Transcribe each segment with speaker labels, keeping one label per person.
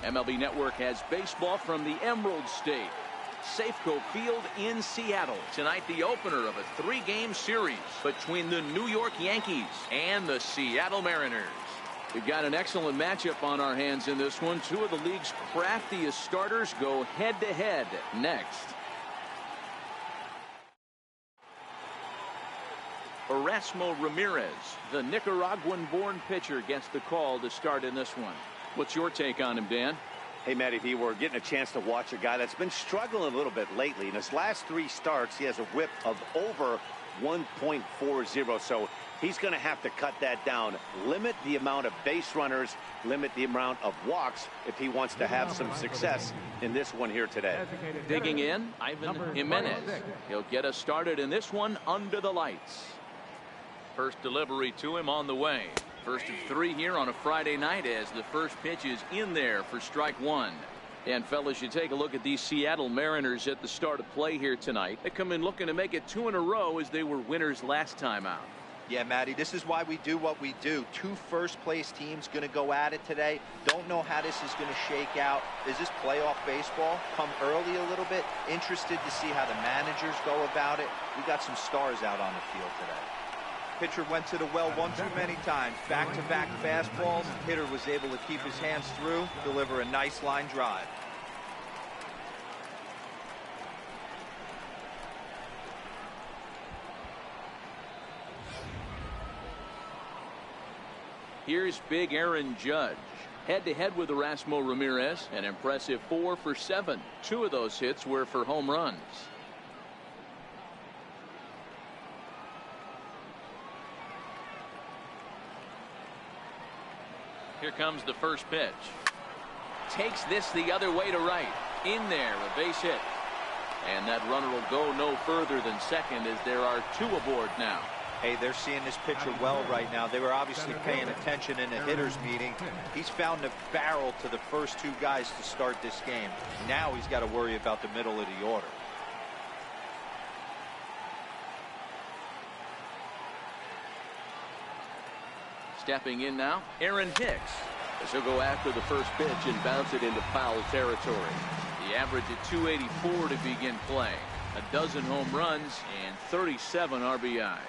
Speaker 1: MLB Network has baseball from the Emerald State, Safeco Field in Seattle. Tonight, the opener of a 3-game series between the New York Yankees and the Seattle Mariners. We've got an excellent matchup on our hands in this one. Two of the league's craftiest starters go head-to-head next. Erasmo Ramirez, the Nicaraguan-born pitcher, gets the call to start in this one. What's your take on him, Dan?
Speaker 2: Hey, Matty V, we're getting a chance to watch a guy that's been struggling a little bit lately. In his last 3 starts, he has a whip of over 1.40, so he's going to have to cut that down, limit the amount of base runners, limit the amount of walks if he wants to have some success in this one here today.
Speaker 1: Digging in, Ivan Jimenez. He'll get us started in this one under the lights. First delivery to him on the way. First of 3 here on a Friday night as the first pitch is in there for strike 1. And fellas, you take a look at these Seattle Mariners at the start of play here tonight. They come in looking to make it 2 in a row as they were winners last time out.
Speaker 3: Yeah, Matty, this is why we do what we do. 2 first-place teams going to go at it today. Don't know how this is going to shake out. Is this playoff baseball? Come early a little bit. Interested to see how the managers go about it. We got some stars out on the field today. Pitcher went to the well one too many times. Back-to-back fastballs. Hitter was able to keep his hands through, deliver a nice line drive.
Speaker 1: Here's big Aaron Judge. Head-to-head with Erasmo Ramirez. An impressive 4 for 7. 2 of those hits were for home runs. Here comes the first pitch. Takes this the other way to right. In there, a base hit. And that runner will go no further than second as there are 2 aboard now.
Speaker 3: Hey, they're seeing this pitcher well right now. They were obviously paying attention in the hitters meeting. He's found the barrel to the first 2 guys to start this game. Now he's got to worry about the middle of the order.
Speaker 1: Stepping in now, Aaron Hicks. As he'll go after the first pitch and bounce it into foul territory. The average at 284 to begin play. A dozen home runs and 37 RBIs.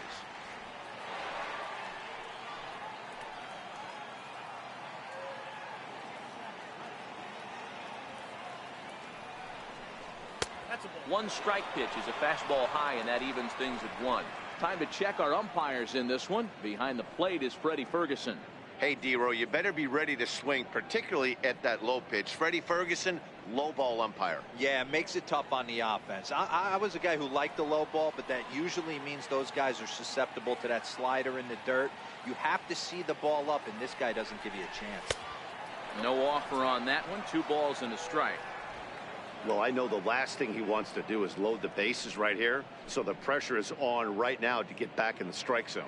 Speaker 1: One strike pitch is a fastball high, and that evens things at 1. Time to check our umpires in this one. Behind the plate is Freddie Ferguson.
Speaker 2: Hey, D-Row, you better be ready to swing, particularly at that low pitch. Freddie Ferguson, low ball umpire.
Speaker 3: Yeah, it makes it tough on the offense. I was a guy who liked the low ball, but that usually means those guys are susceptible to that slider in the dirt. You have to see the ball up, and this guy doesn't give you a chance.
Speaker 1: No offer on that one. 2 balls and a strike.
Speaker 2: Well, I know the last thing he wants to do is load the bases right here, so the pressure is on right now to get back in the strike zone.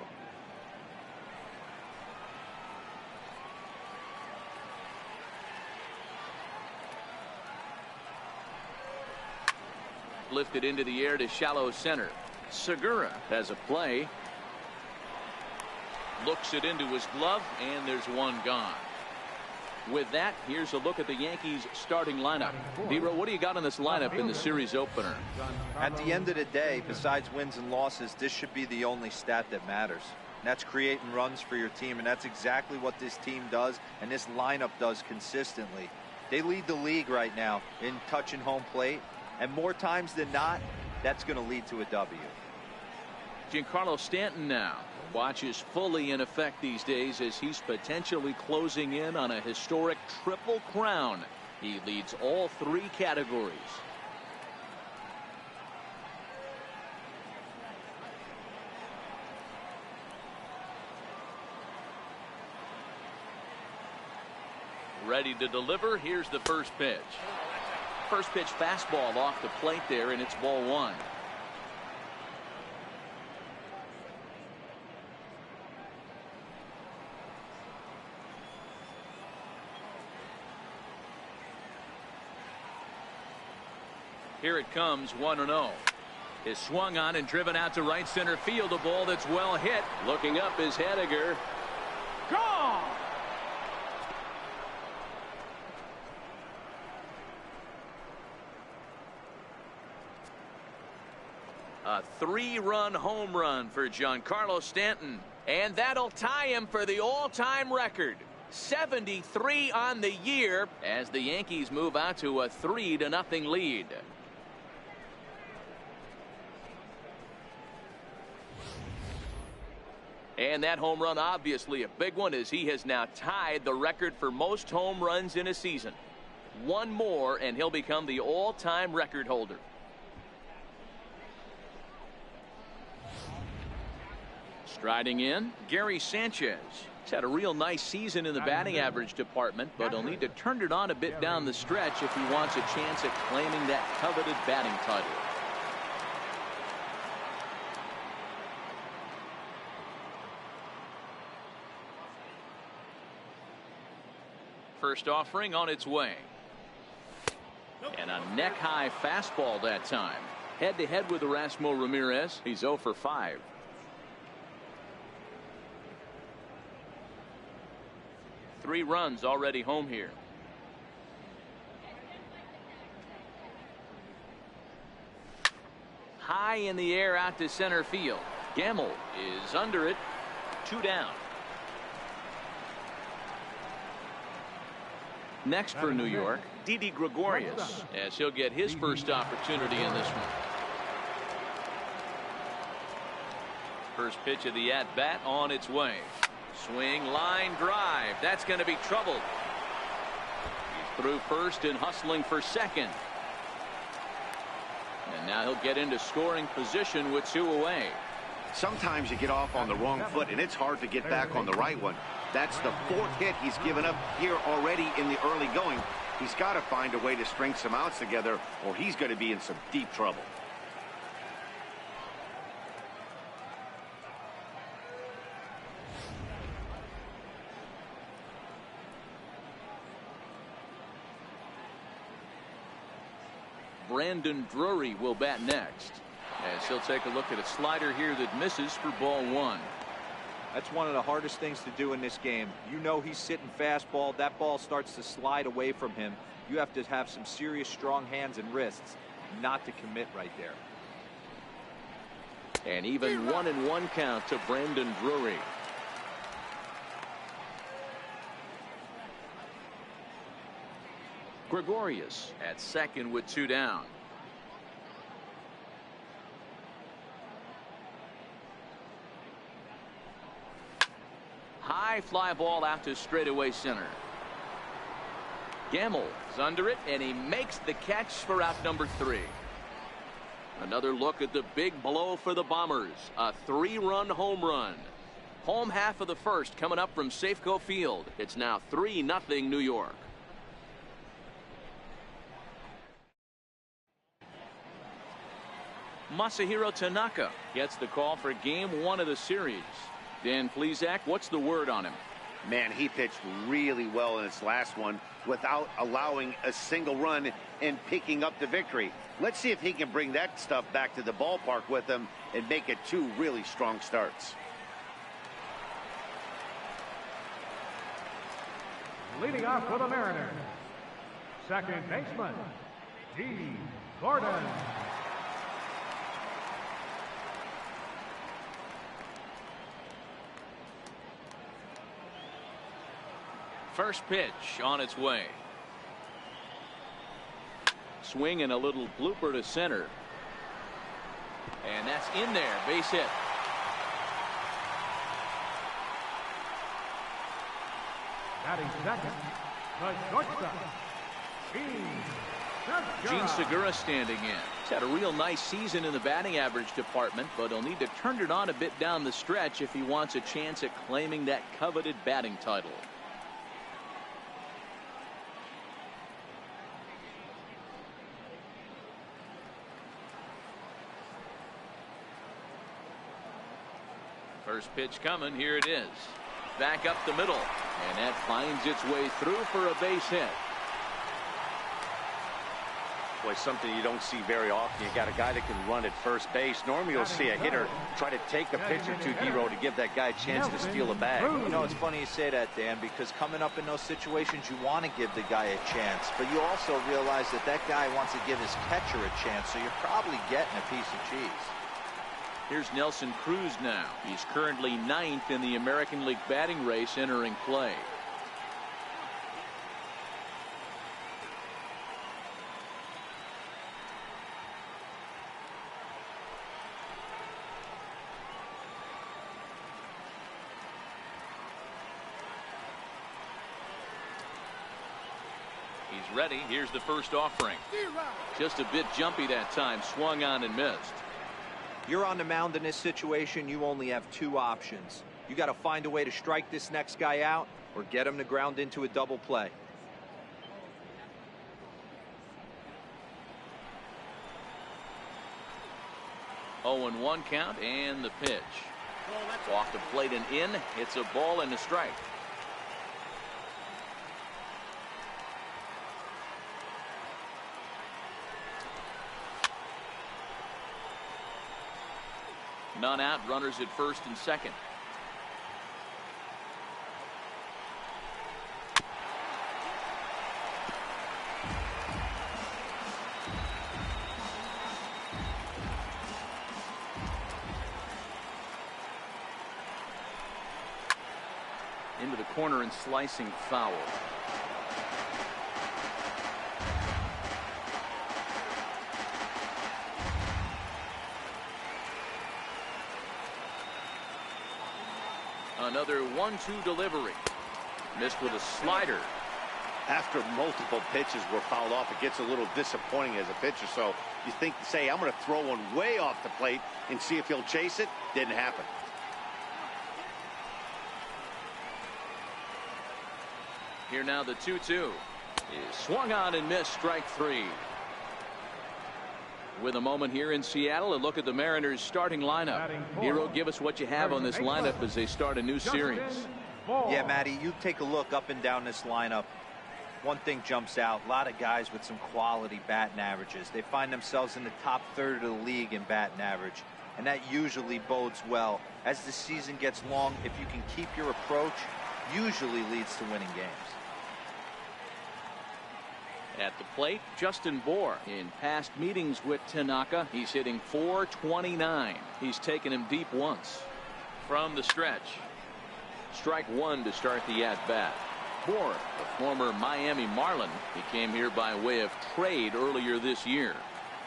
Speaker 1: Lifted into the air to shallow center. Segura has a play. Looks it into his glove, and there's 1 gone. With that, here's a look at the Yankees starting lineup. D-Row, what do you got in this lineup in the series opener?
Speaker 3: At the end of the day, besides wins and losses, this should be the only stat that matters. And that's creating runs for your team, and that's exactly what this team does and this lineup does consistently. They lead the league right now in touching home plate, and more times than not, that's going to lead to a W.
Speaker 1: Giancarlo Stanton now watches fully in effect these days as he's potentially closing in on a historic triple crown. He leads all 3 categories. Ready to deliver. Here's the first pitch. First pitch fastball off the plate there, and it's ball 1. Here it comes, 1-0. Is swung on and driven out to right center field. A ball that's well hit. Looking up is Hediger. Gone! A 3-run home run for Giancarlo Stanton. And that'll tie him for the all-time record. 73 on the year as the Yankees move out to a 3-0 lead. And that home run, obviously a big one, as he has now tied the record for most home runs in a season. One more and he'll become the all-time record holder. Striding in, Gary Sanchez. He's had a real nice season in the batting average department, but he'll need to turn it on a bit down the stretch if he wants a chance at claiming that coveted batting title. First offering on its way. And a neck-high fastball that time. Head-to-head with Erasmo Ramirez. He's 0 for 5. Three runs already home here. High in the air out to center field. Gamble is under it. 2 down. Next for New York, Didi Gregorius, as he'll get his first opportunity in this one. First pitch of the at-bat on its way. Swing, line drive. That's going to be trouble. He's through first and hustling for second. And now he'll get into scoring position with 2 away.
Speaker 2: Sometimes you get off on the wrong foot, and it's hard to get back on the right one. That's the 4th hit he's given up here already in the early going. He's got to find a way to string some outs together, or he's going to be in some deep trouble.
Speaker 1: Brandon Drury will bat next, as he'll take a look at a slider here that misses for ball 1.
Speaker 3: That's one of the hardest things to do in this game. You know he's sitting fastball. That ball starts to slide away from him. You have to have some serious strong hands and wrists not to commit right there.
Speaker 1: And even 1-1 count to Brandon Drury. Gregorius at second with 2 down. High fly ball out to straightaway center. Gamble is under it, and he makes the catch for out number 3. Another look at the big blow for the Bombers. A 3-run home run. Home half of the first coming up from Safeco Field. It's now 3-0 New York. Masahiro Tanaka gets the call for game 1 of the series. Dan Plesac, what's the word on him?
Speaker 2: Man, he pitched really well in his last one without allowing a single run and picking up the victory. Let's see if he can bring that stuff back to the ballpark with him and make it 2 really strong starts.
Speaker 4: Leading off for the Mariners, second baseman, G. Gordon.
Speaker 1: First pitch on its way. Swing and a little blooper to center. And that's in there. Base hit.
Speaker 4: Batting second, the shortstop,
Speaker 1: Gene Segura standing in. He's had a real nice season in the batting average department, but he'll need to turn it on a bit down the stretch if he wants a chance at claiming that coveted batting title. First pitch coming. Here it is. Back up the middle. And that finds its way through for a base hit.
Speaker 2: Boy, something you don't see very often. You got a guy that can run at first base. Normally you'll see a hitter try to take a pitch or 2, Dero, to give that guy a chance to steal a bag.
Speaker 3: You know, it's funny you say that, Dan, because coming up in those situations, you want to give the guy a chance. But you also realize that that guy wants to give his catcher a chance, so you're probably getting a piece of cheese.
Speaker 1: Here's Nelson Cruz now. He's currently 9th in the American League batting race entering play. He's ready. Here's the first offering. Just a bit jumpy that time. Swung on and missed.
Speaker 3: You're on the mound in this situation. You only have two options. You got to find a way to strike this next guy out or get him to ground into a double play.
Speaker 1: Oh, and 1 count and the pitch. Off the plate and in. It's a ball and a strike. None out, runners at first and second. Into the corner and slicing foul. Another 1-2 delivery. Missed with a slider.
Speaker 2: After multiple pitches were fouled off, it gets a little disappointing as a pitcher. So you think, say, I'm going to throw one way off the plate and see if he'll chase it. Didn't happen.
Speaker 1: Here now the 2-2 is swung on and missed. Strike 3. With a moment here in Seattle, a look at the Mariners starting lineup. Hero, give us what you have on this lineup as they start a new series.
Speaker 3: Yeah, Matty, you take a look up and down this lineup. One thing jumps out. A lot of guys with some quality batting averages. They find themselves in the top third of the league in batting average, and that usually bodes well. As the season gets long, if you can keep your approach, usually leads to winning games.
Speaker 1: At the plate, Justin Bour. In past meetings with Tanaka, he's hitting .429. He's taken him deep once. From the stretch. Strike 1 to start the at-bat. Bour, the former Miami Marlin, he came here by way of trade earlier this year.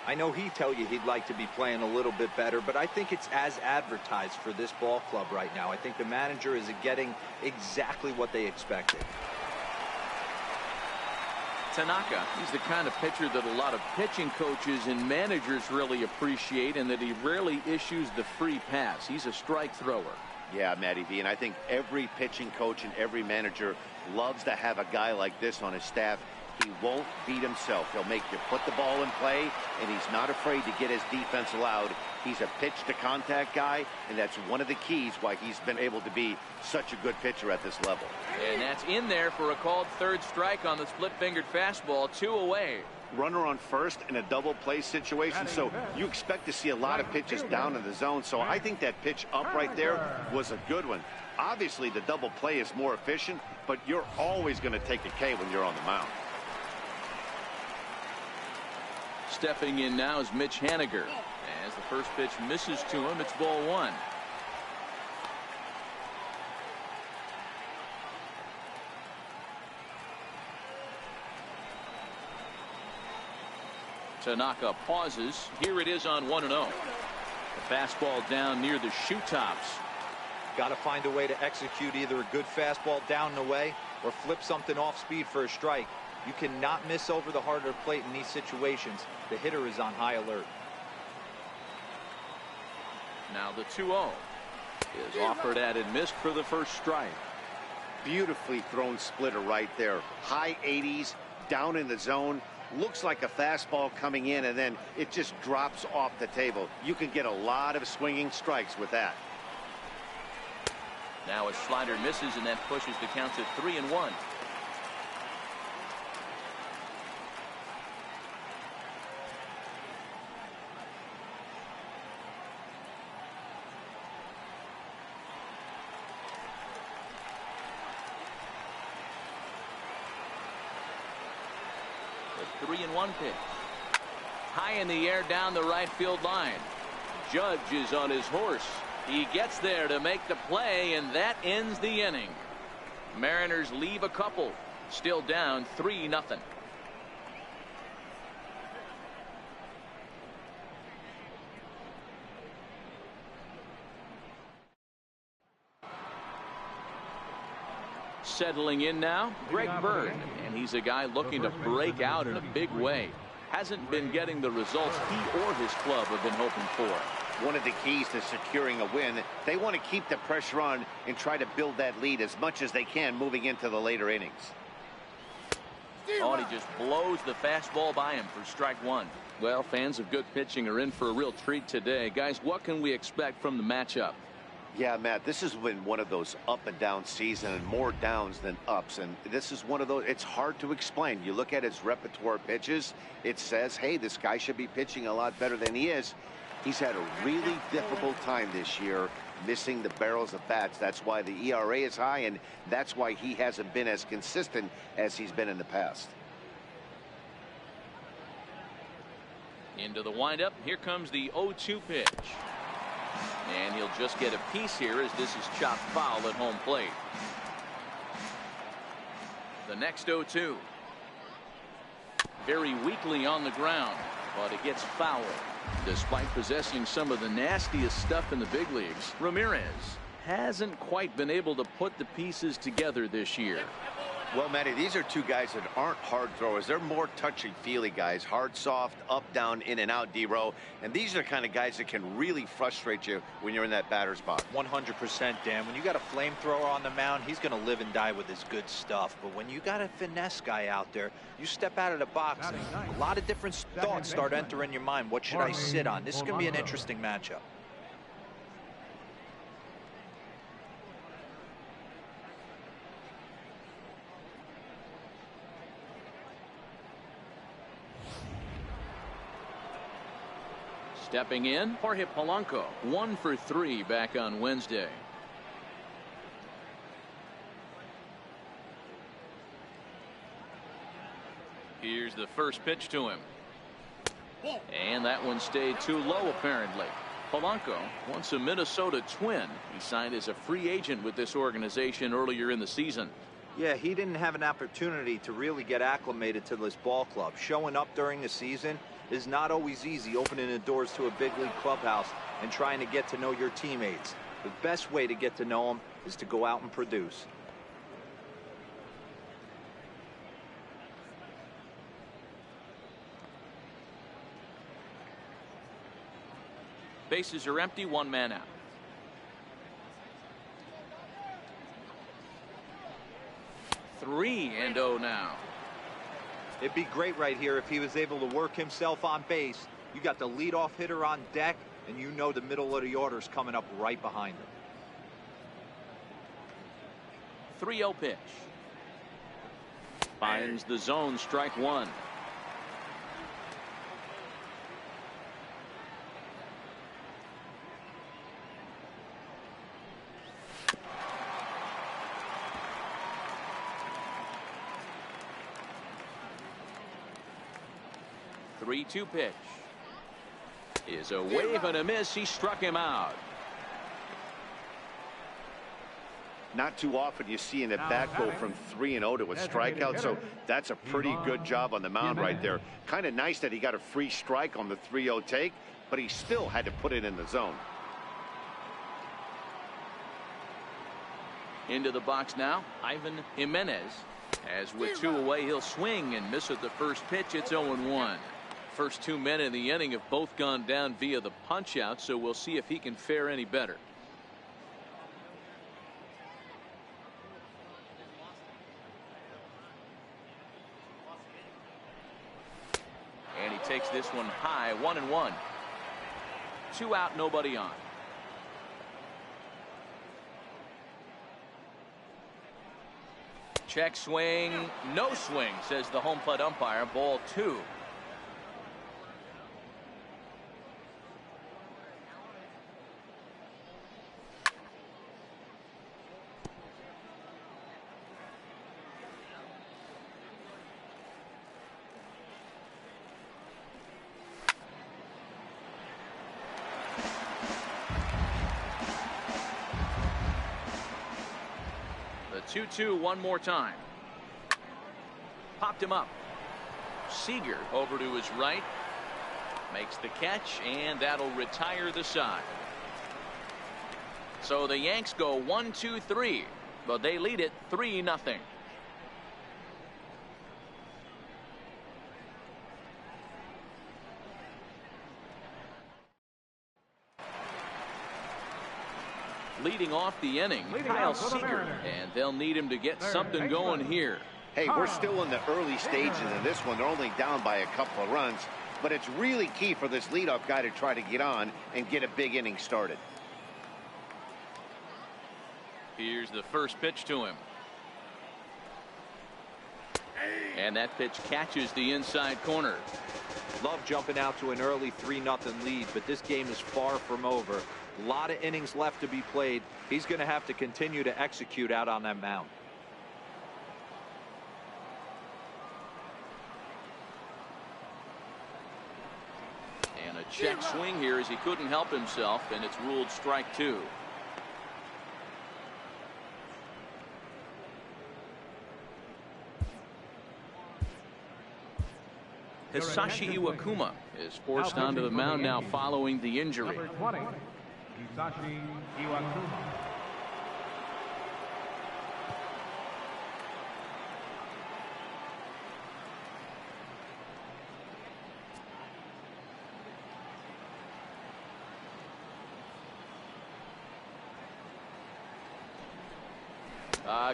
Speaker 3: I know he'd tell you he'd like to be playing a little bit better, but I think it's as advertised for this ball club right now. I think the manager is getting exactly what they expected.
Speaker 1: Tanaka, he's the kind of pitcher that a lot of pitching coaches and managers really appreciate, and that he rarely issues the free pass. He's a strike thrower.
Speaker 2: Yeah, Matty V, and I think every pitching coach and every manager loves to have a guy like this on his staff. He won't beat himself. He'll make you put the ball in play, and he's not afraid to get his defense allowed. He's a pitch-to-contact guy, and that's one of the keys why he's been able to be such a good pitcher at this level.
Speaker 1: And that's in there for a called third strike on the split-fingered fastball. 2 away.
Speaker 2: Runner on first in a double play situation, so you expect to see a lot of pitches down in the zone. So I think that pitch up right there was a good one. Obviously, the double play is more efficient, but you're always going to take a K when you're on the mound.
Speaker 1: Stepping in now is Mitch Haniger. As the first pitch misses to him, it's ball 1. Tanaka pauses. Here it is on 1-0. The fastball down near the shoe tops.
Speaker 3: Got to find a way to execute either a good fastball down and away or flip something off speed for a strike. You cannot miss over the heart of the plate in these situations. The hitter is on high alert.
Speaker 1: Now the 2-0 is offered at and missed for the first strike.
Speaker 2: Beautifully thrown splitter right there. High 80s, down in the zone. Looks like a fastball coming in, and then it just drops off the table. You can get a lot of swinging strikes with that.
Speaker 1: Now a slider misses, and that pushes the counts at 3-1. The 3-1 pitch. High in the air down the right field line. Judge is on his horse. He gets there to make the play, and that ends the inning. Mariners leave a couple. Still down 3-0. Settling in now, Greg Bird, and he's a guy looking to break out in a big way. Hasn't been getting the results he or his club have been hoping for.
Speaker 2: One of the keys to securing a win, they want to keep the pressure on and try to build that lead as much as they can moving into the later innings.
Speaker 1: Oh, and he just blows the fastball by him for strike one. Well, fans of good pitching are in for a real treat today. Guys, what can we expect from the matchup?
Speaker 2: Yeah, Matt, this has been one of those up and down season, and more downs than ups. And this is one of those, it's hard to explain. You look at his repertoire pitches, it says, hey, this guy should be pitching a lot better than he is. He's had a really difficult time this year missing the barrels of bats. That's why the ERA is high, and that's why he hasn't been as consistent as he's been in the past.
Speaker 1: Into the windup. Here comes the 0-2 pitch. And he'll just get a piece here as this is chopped foul at home plate. The next 0-2. Very weakly on the ground, but it gets fouled. Despite possessing some of the nastiest stuff in the big leagues, Ramirez hasn't quite been able to put the pieces together this year.
Speaker 2: Well, Matty, these are two guys that aren't hard throwers. They're more touchy-feely guys. Hard, soft, up, down, in and out, D-row. And these are the kind of guys that can really frustrate you when you're in that batter's box.
Speaker 3: 100%, Dan. When you got a flamethrower on the mound, he's going to live and die with his good stuff. But when you got a finesse guy out there, you step out of the box, and a lot of different thoughts start entering your mind. What should I sit on? This is going to be an interesting matchup.
Speaker 1: Stepping in, Jorge Polanco, 1 for 3 back on Wednesday. Here's the first pitch to him. And that one stayed too low, apparently. Polanco, once a Minnesota Twin. He signed as a free agent with this organization earlier in the season.
Speaker 3: Yeah, he didn't have an opportunity to really get acclimated to this ball club. Showing up during the season is not always easy, opening the doors to a big league clubhouse and trying to get to know your teammates. The best way to get to know them is to go out and produce.
Speaker 1: Bases are empty, 1 man out. Three and 0 now.
Speaker 3: It'd be great right here if he was able to work himself on base. You got the leadoff hitter on deck, and you know the middle of the order is coming up right behind him.
Speaker 1: 3-0 pitch. Finds the zone, strike one. The 3-2 pitch is a wave and a miss. He struck him out.
Speaker 2: Not too often you see an at-bat go from 3-0 to a strikeout, so that's a pretty good job on the mound right there. Kind of nice that he got a free strike on the 3-0 take, but he still had to put it in the zone.
Speaker 1: Into the box now, Ivan Jimenez. As with 2 away, he'll swing and miss at the first pitch. It's 0-1. First 2 men in the inning have both gone down via the punch out, so we'll see if he can fare any better. And he takes this one high, 1-1. 2 out, nobody on. Check swing, no swing, says the home plate umpire. Ball 2. 2-2 one more time. Popped him up. Seager over to his right. Makes the catch, and that'll retire the side. So the Yanks go 1-2-3, but they lead it 3-0. Leading off the inning, Kyle Seager, and they'll need him to get something going here.
Speaker 2: Hey, we're still in the early stages of this one. They're only down by a couple of runs, but it's really key for this leadoff guy to try to get on and get a big inning started.
Speaker 1: Here's the first pitch to him. And that pitch catches the inside corner.
Speaker 3: Love jumping out to an early 3-0 lead, but this game is far from over. A lot of innings left to be played. He's going to have to continue to execute out on that mound.
Speaker 1: And a check swing here as he couldn't help himself, and it's ruled strike 2. Hisashi Iwakuma is forced onto the mound now following the injury.
Speaker 4: Number 20, Hisashi Iwakuma.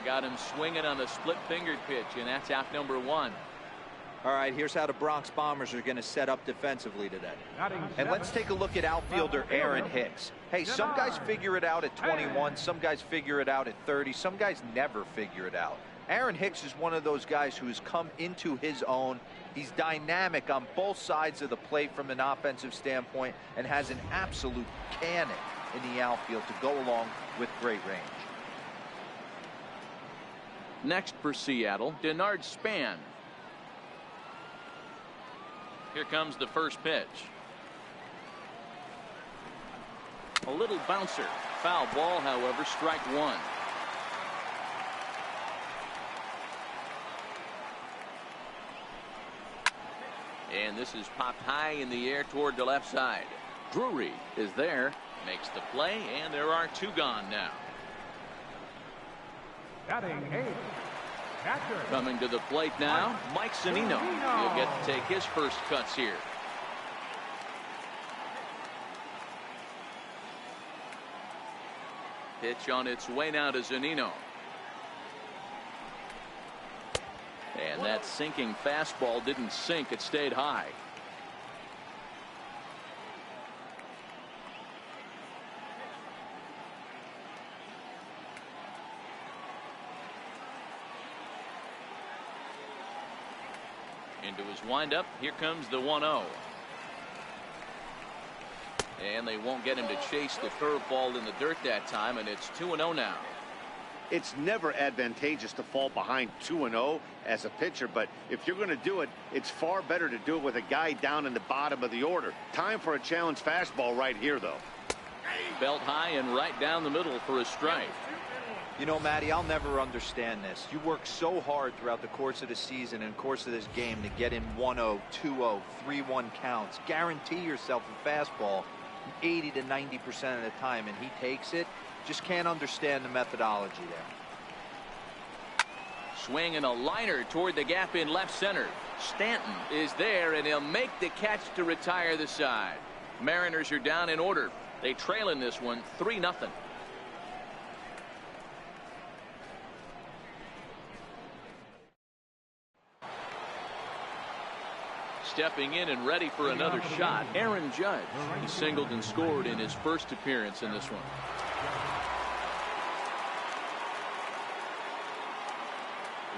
Speaker 1: Got him swinging on the split-fingered pitch, and that's out number 1.
Speaker 3: All right, here's how the Bronx Bombers are going to set up defensively today.
Speaker 4: And
Speaker 3: let's take a look at outfielder Aaron Hicks. Hey, some guys figure it out at 21, some guys figure it out at 30, some guys never figure it out. Aaron Hicks is one of those guys who has come into his own. He's dynamic on both sides of the plate from an offensive standpoint and has an absolute cannon in the outfield to go along with great range.
Speaker 1: Next for Seattle, Denard Span. Here comes the first pitch. A little bouncer. Foul ball, however, strike 1. And this is popped high in the air toward the left side. Drury is there, makes the play, and there are 2 gone now.
Speaker 4: Batting 8. Catcher.
Speaker 1: Coming to the plate now, Mike Zunino. He'll get to take his first cuts here. Pitch on its way now to Zunino. And that sinking fastball didn't sink, it stayed high. Into his windup, here comes the 1-0. And they won't get him to chase the curveball in the dirt that time, and it's 2-0 now.
Speaker 2: It's never advantageous to fall behind 2-0 as a pitcher, but if you're going to do it, it's far better to do it with a guy down in the bottom of the order. Time for a challenge fastball right here, though.
Speaker 1: Belt high and right down the middle for a strike.
Speaker 3: You know, Matty, I'll never understand this. You work so hard throughout the course of the season and course of this game to get in 1-0, 2-0, 3-1 counts. Guarantee yourself a fastball 80 to 90% of the time, and he takes it. Just can't understand the methodology there.
Speaker 1: Swing and a liner toward the gap in left center. Stanton is there, and he'll make the catch to retire the side. Mariners are down in order. They trail in this one 3-0. Stepping in and ready for another shot, Aaron Judge. He singled and scored in his first appearance in this one.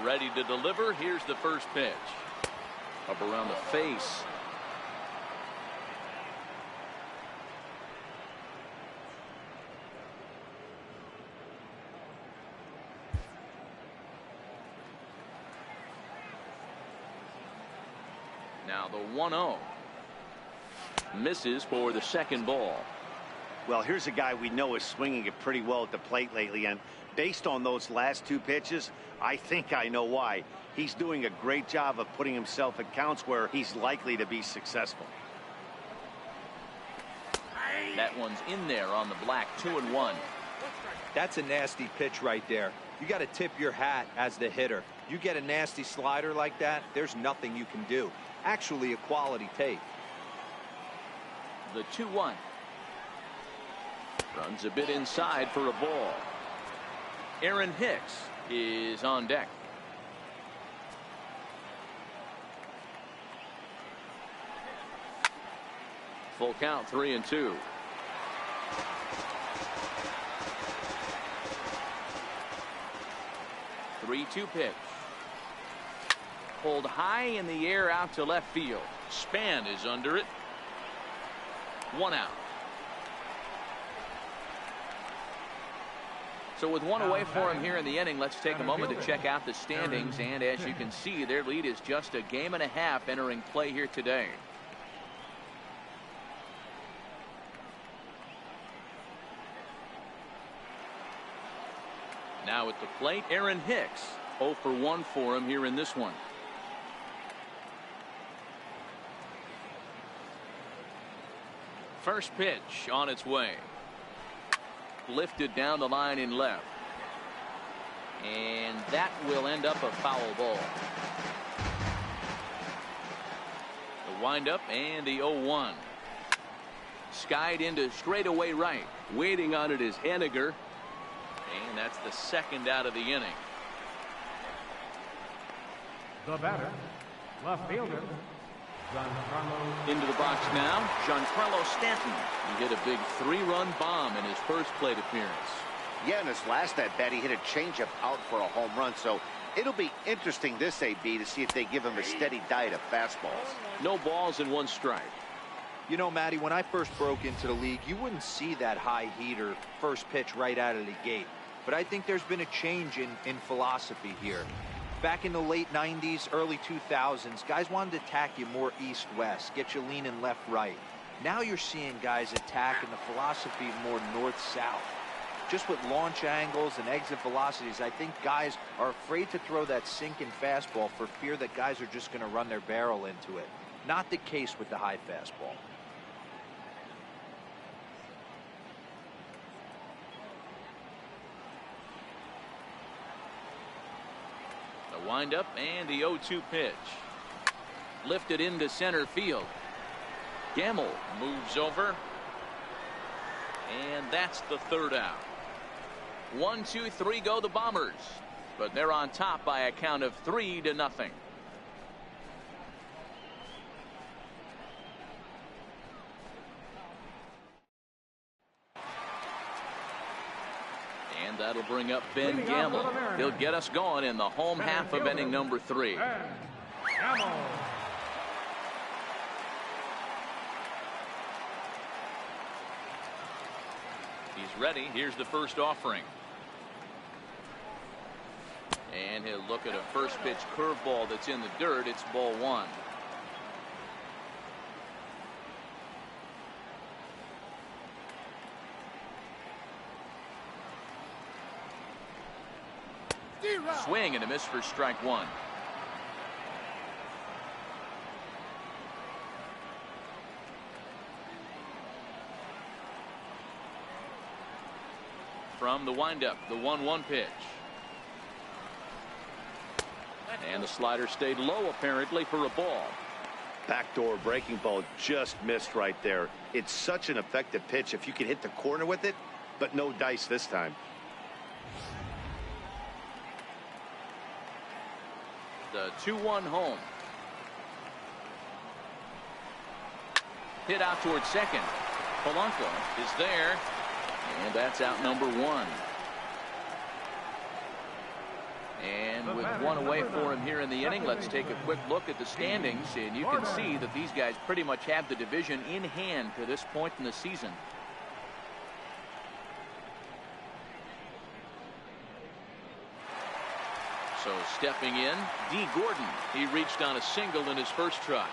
Speaker 1: Ready to deliver. Here's the first pitch. Up around the face. Now the 1-0. Misses for the second ball.
Speaker 2: Well, here's a guy we know is swinging it pretty well at the plate lately, and Based on those last two pitches, I think I know why. He's doing a great job of putting himself at counts where he's likely to be successful.
Speaker 1: That one's in there on the black, 2-1.
Speaker 3: That's a nasty pitch right there. You got to tip your hat as the hitter. You get a nasty slider like that, there's nothing you can do. Actually, a quality take.
Speaker 1: The 2-1. Runs a bit inside for a ball. Aaron Hicks is on deck. Full count, 3-2. Three-two pitch. Pulled high in the air out to left field. Span is under it. One out. So with one away for him here in the inning, let's take a moment to check out the standings. And as you can see, their lead is just a game and a half entering play here today. Now at the plate, Aaron Hicks. 0 for 1 for him here in this one. First pitch on its way. Lifted down the line in left. And that will end up a foul ball. The windup and the 0-1. Skied into straightaway right. Waiting on it is Henniger. And that's the second out of the inning.
Speaker 4: The batter, left fielder, Giancarlo.
Speaker 1: Into the box now, Giancarlo Stanton. He hit a big 3-run bomb in his first plate appearance.
Speaker 2: Yeah, in his last at bat, he hit a changeup out for a home run. So it'll be interesting this AB to see if they give him a steady diet of fastballs.
Speaker 1: No balls and 1 strike.
Speaker 3: You know, Matty, when I first broke into the league, you wouldn't see that high heater first pitch right out of the gate. But I think there's been a change in philosophy here. Back in the late 90s, early 2000s, guys wanted to attack you more east-west, get you leaning left-right. Now you're seeing guys attack in the philosophy more north-south. Just with launch angles and exit velocities, I think guys are afraid to throw that sinking fastball for fear that guys are just going to run their barrel into it. Not the case with the high fastball.
Speaker 1: The windup and the 0-2 pitch. Lifted into center field. Gamble moves over. And that's the third out. 1, 2, 3 go the Bombers. But they're on top by a count of 3-0. And that'll bring up Ben Gamble. He'll get us going in the home half of inning number 3. He's ready. Here's the first offering. And he'll look at a first pitch curveball that's in the dirt. It's ball 1. Swing and a miss for strike 1. From the windup, the 1-1 pitch. And the slider stayed low apparently for a ball.
Speaker 2: Backdoor breaking ball just missed right there. It's such an effective pitch if you can hit the corner with it, but no dice this time.
Speaker 1: The 2-1 home. Hit out towards second. Polanco is there. And that's out number 1. And with one away for him here in the inning, let's take a quick look at the standings. And you can see that these guys pretty much have the division in hand to this point in the season. So stepping in, D. Gordon. He reached on a single in his first try.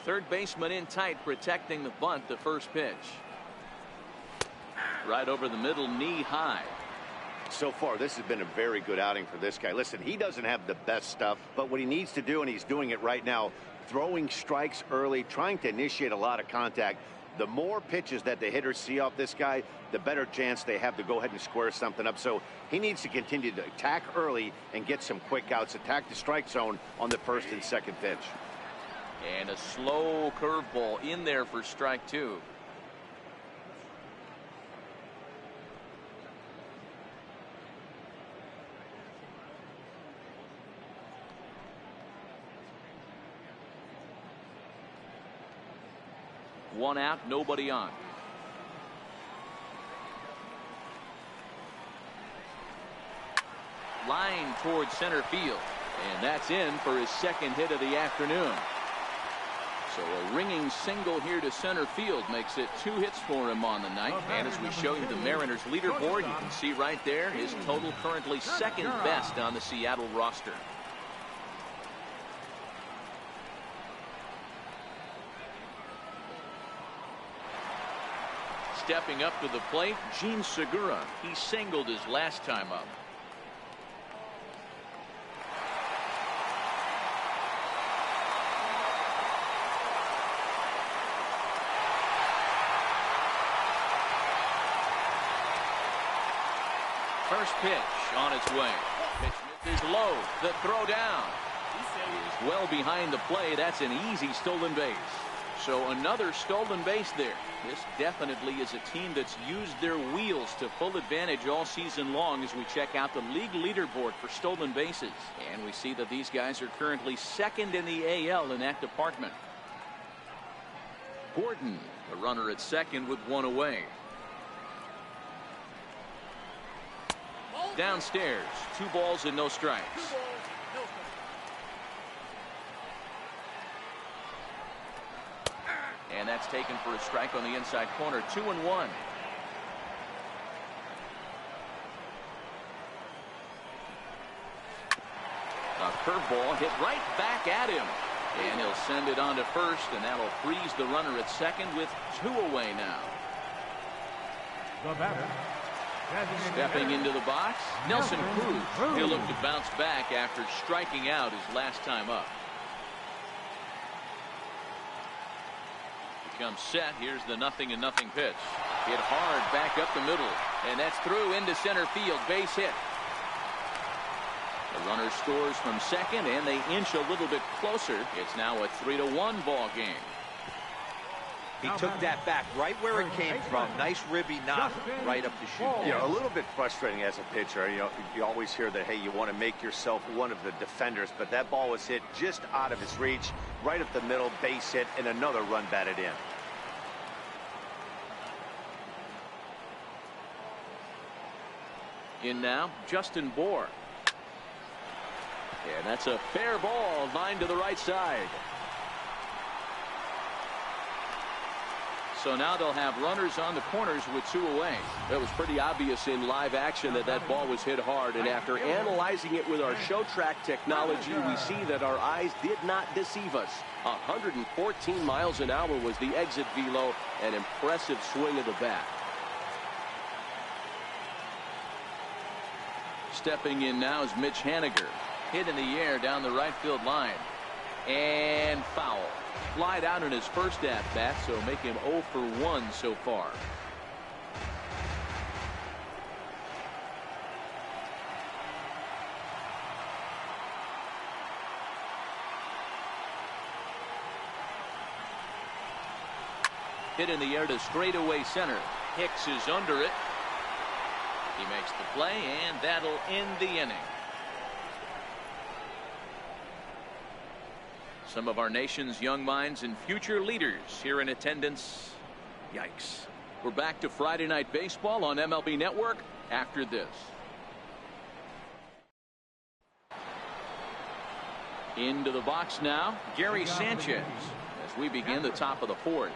Speaker 1: Third baseman in tight, protecting the bunt, the first pitch. right over the middle, knee high.
Speaker 2: So far, this has been a very good outing for this guy. Listen, he doesn't have the best stuff, but what he needs to do, and he's doing it right now, throwing strikes early, trying to initiate a lot of contact. The more pitches that the hitters see off this guy, the better chance they have to go ahead and square something up. So he needs to continue to attack early and get some quick outs, attack the strike zone on the first and second pitch.
Speaker 1: And a slow curveball in there for strike two. One out, nobody on. Line towards center field. And that's in for his second hit of the afternoon. So a ringing single here to center field makes it 2 hits for him on the night. And as we show you the Mariners leaderboard, you can see right there his total currently second best on the Seattle roster. Stepping up to the plate, Gene Segura. He singled his last time up. First pitch on its way. Pitch is low. The throw down. He is well behind the play. That's an easy stolen base. So another stolen base there. This definitely is a team that's used their wheels to full advantage all season long as we check out the league leaderboard for stolen bases. And we see that these guys are currently second in the AL in that department. Gordon, the runner at second with one away. Downstairs, 2 balls and no strikes. And that's taken for a strike on the inside corner. 2-1. A curveball hit right back at him. And he'll send it on to first, and that'll freeze the runner at second with 2 away now.
Speaker 4: The batter.
Speaker 1: Stepping into the box, Nelson Cruz. He'll look to bounce back after striking out his last time up. Comes set. Here's the 0-0 pitch. Hit hard back up the middle, and that's through into center field. Base hit. The runner scores from second, and they inch a little bit closer. It's now a 3-1 ball game.
Speaker 3: He took that back right where it came from. Nice ribby knock right up the chute.
Speaker 2: You know, a little bit frustrating as a pitcher. You know, you always hear that, hey, you want to make yourself one of the defenders, but that ball was hit just out of his reach, right up the middle, base hit, and another run batted in.
Speaker 1: In now, Justin Bohr. And that's a fair ball, line to the right side. So now they'll have runners on the corners with 2 away.
Speaker 5: That was pretty obvious in live action that ball was hit hard, and after analyzing it with our show track technology, we see that our eyes did not deceive us. 114 miles an hour was the exit velo, an impressive swing of the bat.
Speaker 1: Stepping in now is Mitch Haniger. Hit in the air down the right field line. And foul. Flied out in his first at-bat, so make him 0 for 1 so far. Hit in the air to straightaway center. Hicks is under it. He makes the play, and that'll end the inning. Some of our nation's young minds and future leaders here in attendance. Yikes. We're back to Friday Night Baseball on MLB Network after this. Into the box now, Gary Sanchez, as we begin the top of the 4th.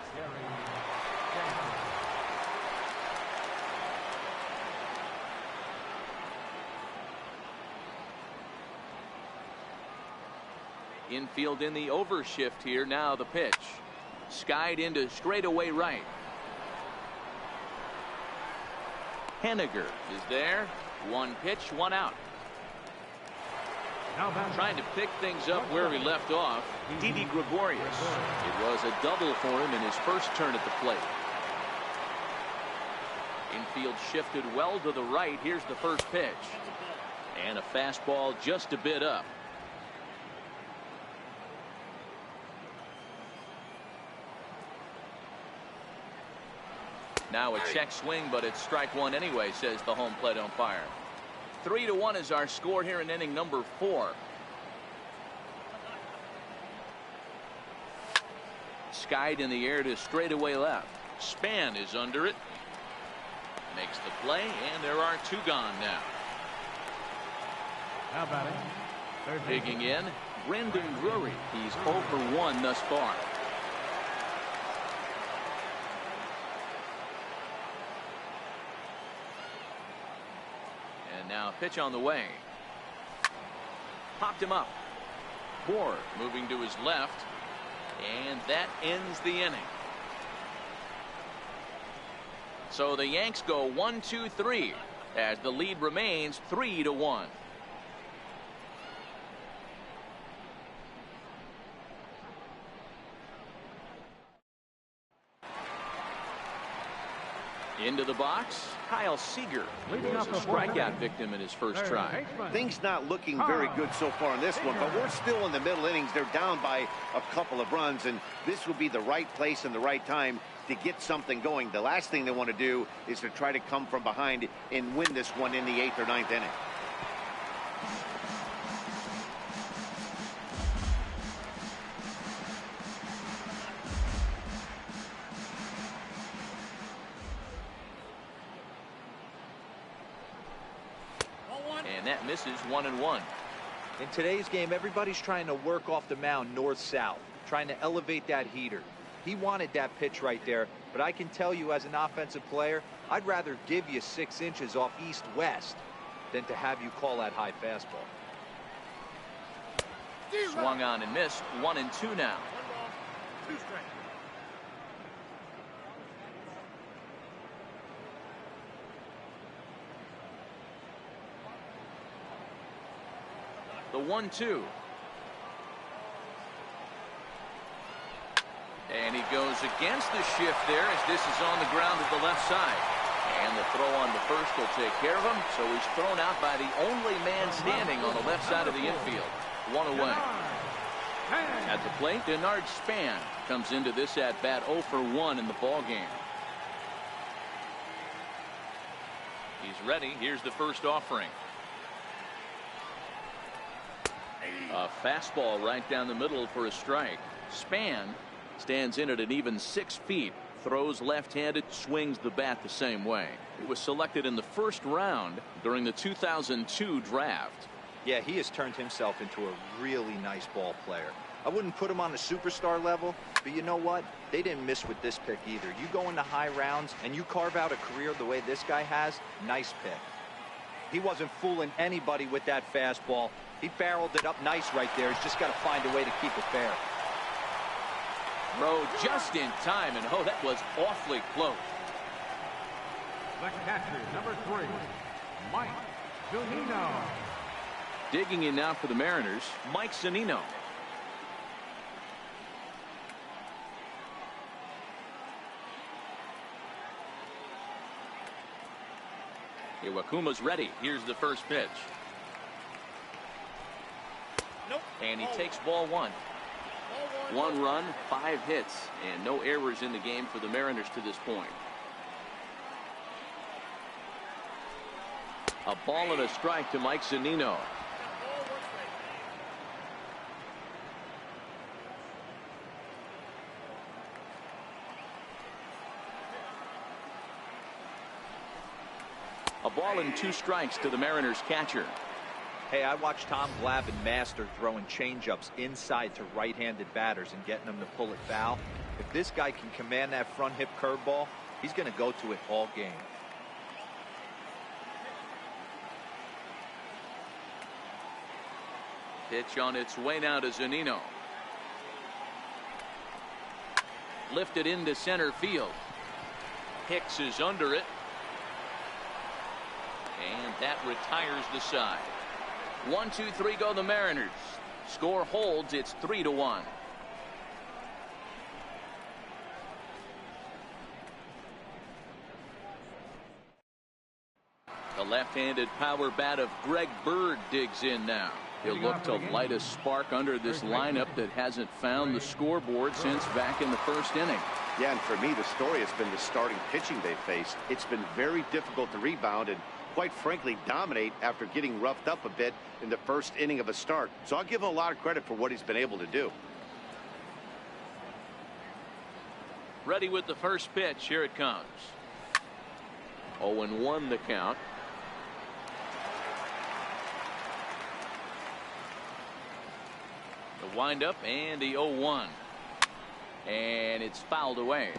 Speaker 1: Infield in the overshift here. Now the pitch. Skied into straightaway right. Henniger is there. One pitch, one out. Trying to pick things up where he left off, Didi Gregorius. It was a double for him in his first turn at the plate. Infield shifted well to the right. Here's the first pitch. And a fastball just a bit up. Now a check swing, but it's strike one anyway, says the home plate umpire. 3-1 is our score here in inning number 4. Skied in the air to straightaway left. Span is under it. Makes the play, and there are 2 gone now.
Speaker 4: Now batting.
Speaker 1: Digging in, Brendan Drury. He's 0 for 1 thus far. And now a pitch on the way. Popped him up. Moore moving to his left. And that ends the inning. So the Yanks go 1-2-3 as the lead remains 3-1. Into the box, Kyle Seager was a strikeout victim in his first try.
Speaker 2: Things not looking very good so far in this one, but we're still in the middle innings. They're down by a couple of runs, and this would be the right place and the right time to get something going. The last thing they want to do is to try to come from behind and win this one in the 8th or 9th inning.
Speaker 1: And that misses 1-1.
Speaker 3: In today's game, everybody's trying to work off the mound north-south, trying to elevate that heater. He wanted that pitch right there, but I can tell you as an offensive player, I'd rather give you 6 inches off east-west than to have you call that high fastball.
Speaker 1: Swung on and missed. 1-2 now. The 1-2. And he goes against the shift there as this is on the ground at the left side. And the throw on to first will take care of him. So he's thrown out by the only man standing on the left side of the infield. 1 away. At the plate, Denard Span comes into this at-bat 0 for 1 in the ballgame. He's ready. Here's the first offering. A fastball right down the middle for a strike. Span stands in at an even 6 feet. Throws left-handed, swings the bat the same way. He was selected in the first round during the 2002 draft.
Speaker 3: Yeah, he has turned himself into a really nice ball player. I wouldn't put him on the superstar level, but you know what? They didn't miss with this pick either. You go into high rounds and you carve out a career the way this guy has, nice pick. He wasn't fooling anybody with that fastball. He barreled it up nice right there. He's just got to find a way to keep it fair.
Speaker 1: Throw just in time, and oh, that was awfully close.
Speaker 4: The catcher, number 3, Mike Zunino.
Speaker 1: Digging in now for the Mariners, Mike Zunino. Iwakuma's ready. Here's the first pitch.
Speaker 6: Nope.
Speaker 1: And he takes ball 1. 1 run, 5 hits, and no errors in the game for the Mariners to this point. A ball and a strike to Mike Zunino. A ball and 2 strikes to the Mariners catcher.
Speaker 3: Hey, I watched Tom Glavine master throwing changeups inside to right-handed batters and getting them to pull it foul. If this guy can command that front hip curveball, he's going to go to it all game.
Speaker 1: Pitch on its way now to Zunino. Lifted into center field. Hicks is under it. That retires the side. 1-2-3 go the Mariners. Score holds. It's 3-1. The left-handed power bat of Greg Bird digs in now. He'll look to light a spark under this lineup that hasn't found the scoreboard since back in the first inning.
Speaker 2: Yeah, and for me, the story has been the starting pitching they faced. It's been very difficult to rebound and, quite frankly, dominate after getting roughed up a bit in the first inning of a start. So I'll give him a lot of credit for what he's been able to do.
Speaker 1: Ready with the first pitch. Here it comes. 0-1 the count. The windup and the 0-1. And it's fouled away.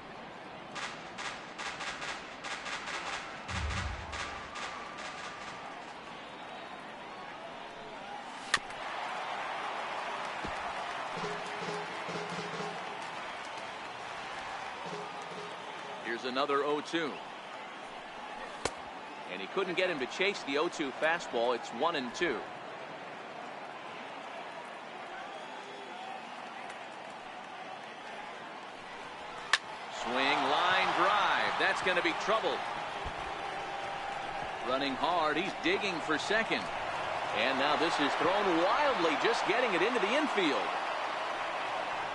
Speaker 1: Here's another 0-2. And he couldn't get him to chase the 0-2 fastball. It's 1-2. Swing, line drive. That's going to be trouble. Running hard. He's digging for second. And now this is thrown wildly, just getting it into the infield.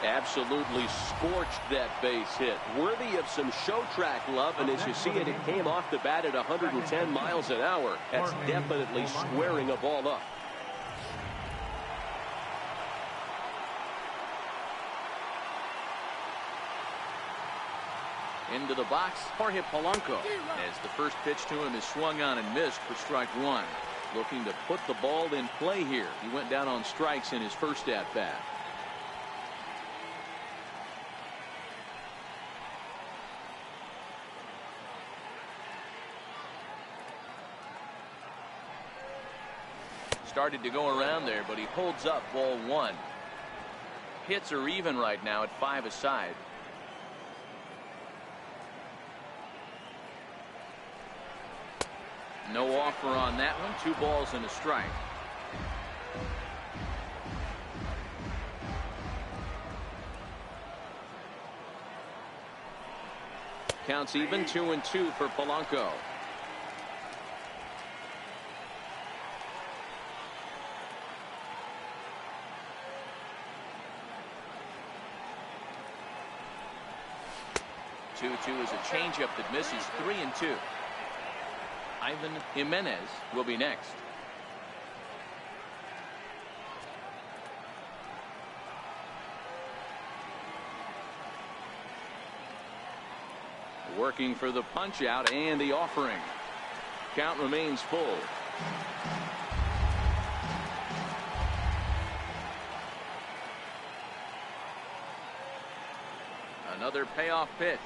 Speaker 5: Absolutely scorched that base hit. Worthy of some show track love, and as you see it, it came off the bat at 110 miles an hour. That's definitely squaring a ball up.
Speaker 1: Into the box, Jorge Polanco, as the first pitch to him is swung on and missed for strike one. Looking to put the ball in play here. He went down on strikes in his first at-bat. Started to go around there, but he holds up ball one. Hits are even right now at 5 aside. No offer on that one. 2 balls and a strike. Counts even. 2-2 for Polanco. Two is a changeup that misses. 3-2. Ivan Jimenez will be next. Working for the punch out and the offering. Count remains full. Another payoff pitch.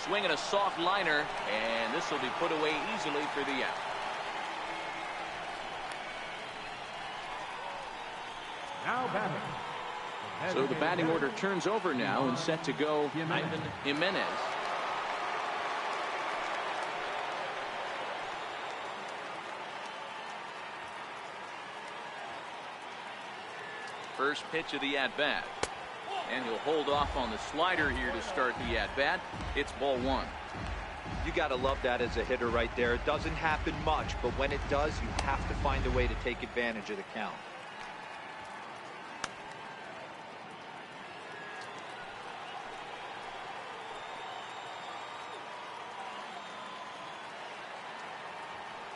Speaker 1: Swinging a soft liner, and this will be put away easily for the out.
Speaker 4: Now batting.
Speaker 1: So the batting order turns over now and set to go Ivan Jimenez. First pitch of the at-bat. And he'll hold off on the slider here to start the at-bat. It's ball one.
Speaker 3: You got to love that as a hitter right there. It doesn't happen much, but when it does, you have to find a way to take advantage of the count.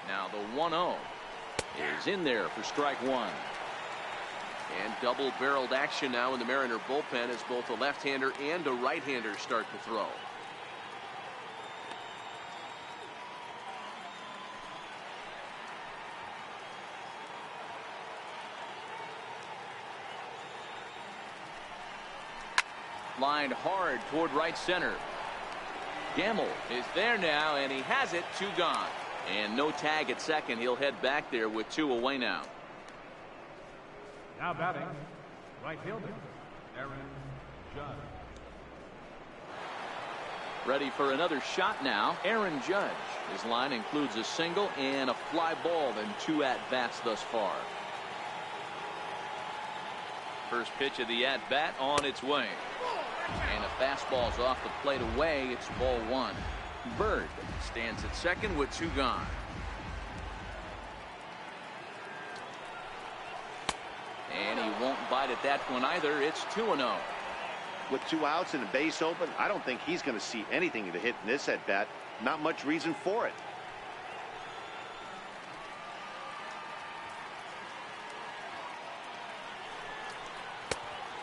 Speaker 1: Now the 1-0 is in there for strike one. And double-barreled action now in the Mariner bullpen as both a left-hander and a right-hander start to throw. Lined hard toward right center. Gamble is there now, and he has it. 2 gone. And no tag at second. He'll head back there with 2 away now.
Speaker 4: Now batting, right fielder, Aaron Judge.
Speaker 1: Ready for another shot now. Aaron Judge. His line includes a single and a fly ball in 2 at-bats thus far. First pitch of the at-bat on its way. And a fastball's off the plate away. It's ball 1. Bird stands at second with 2 gone. And he won't bite at that one either. It's 2-0.
Speaker 2: With 2 outs and a base open, I don't think he's going to see anything to hit in this at bat. Not much reason for it.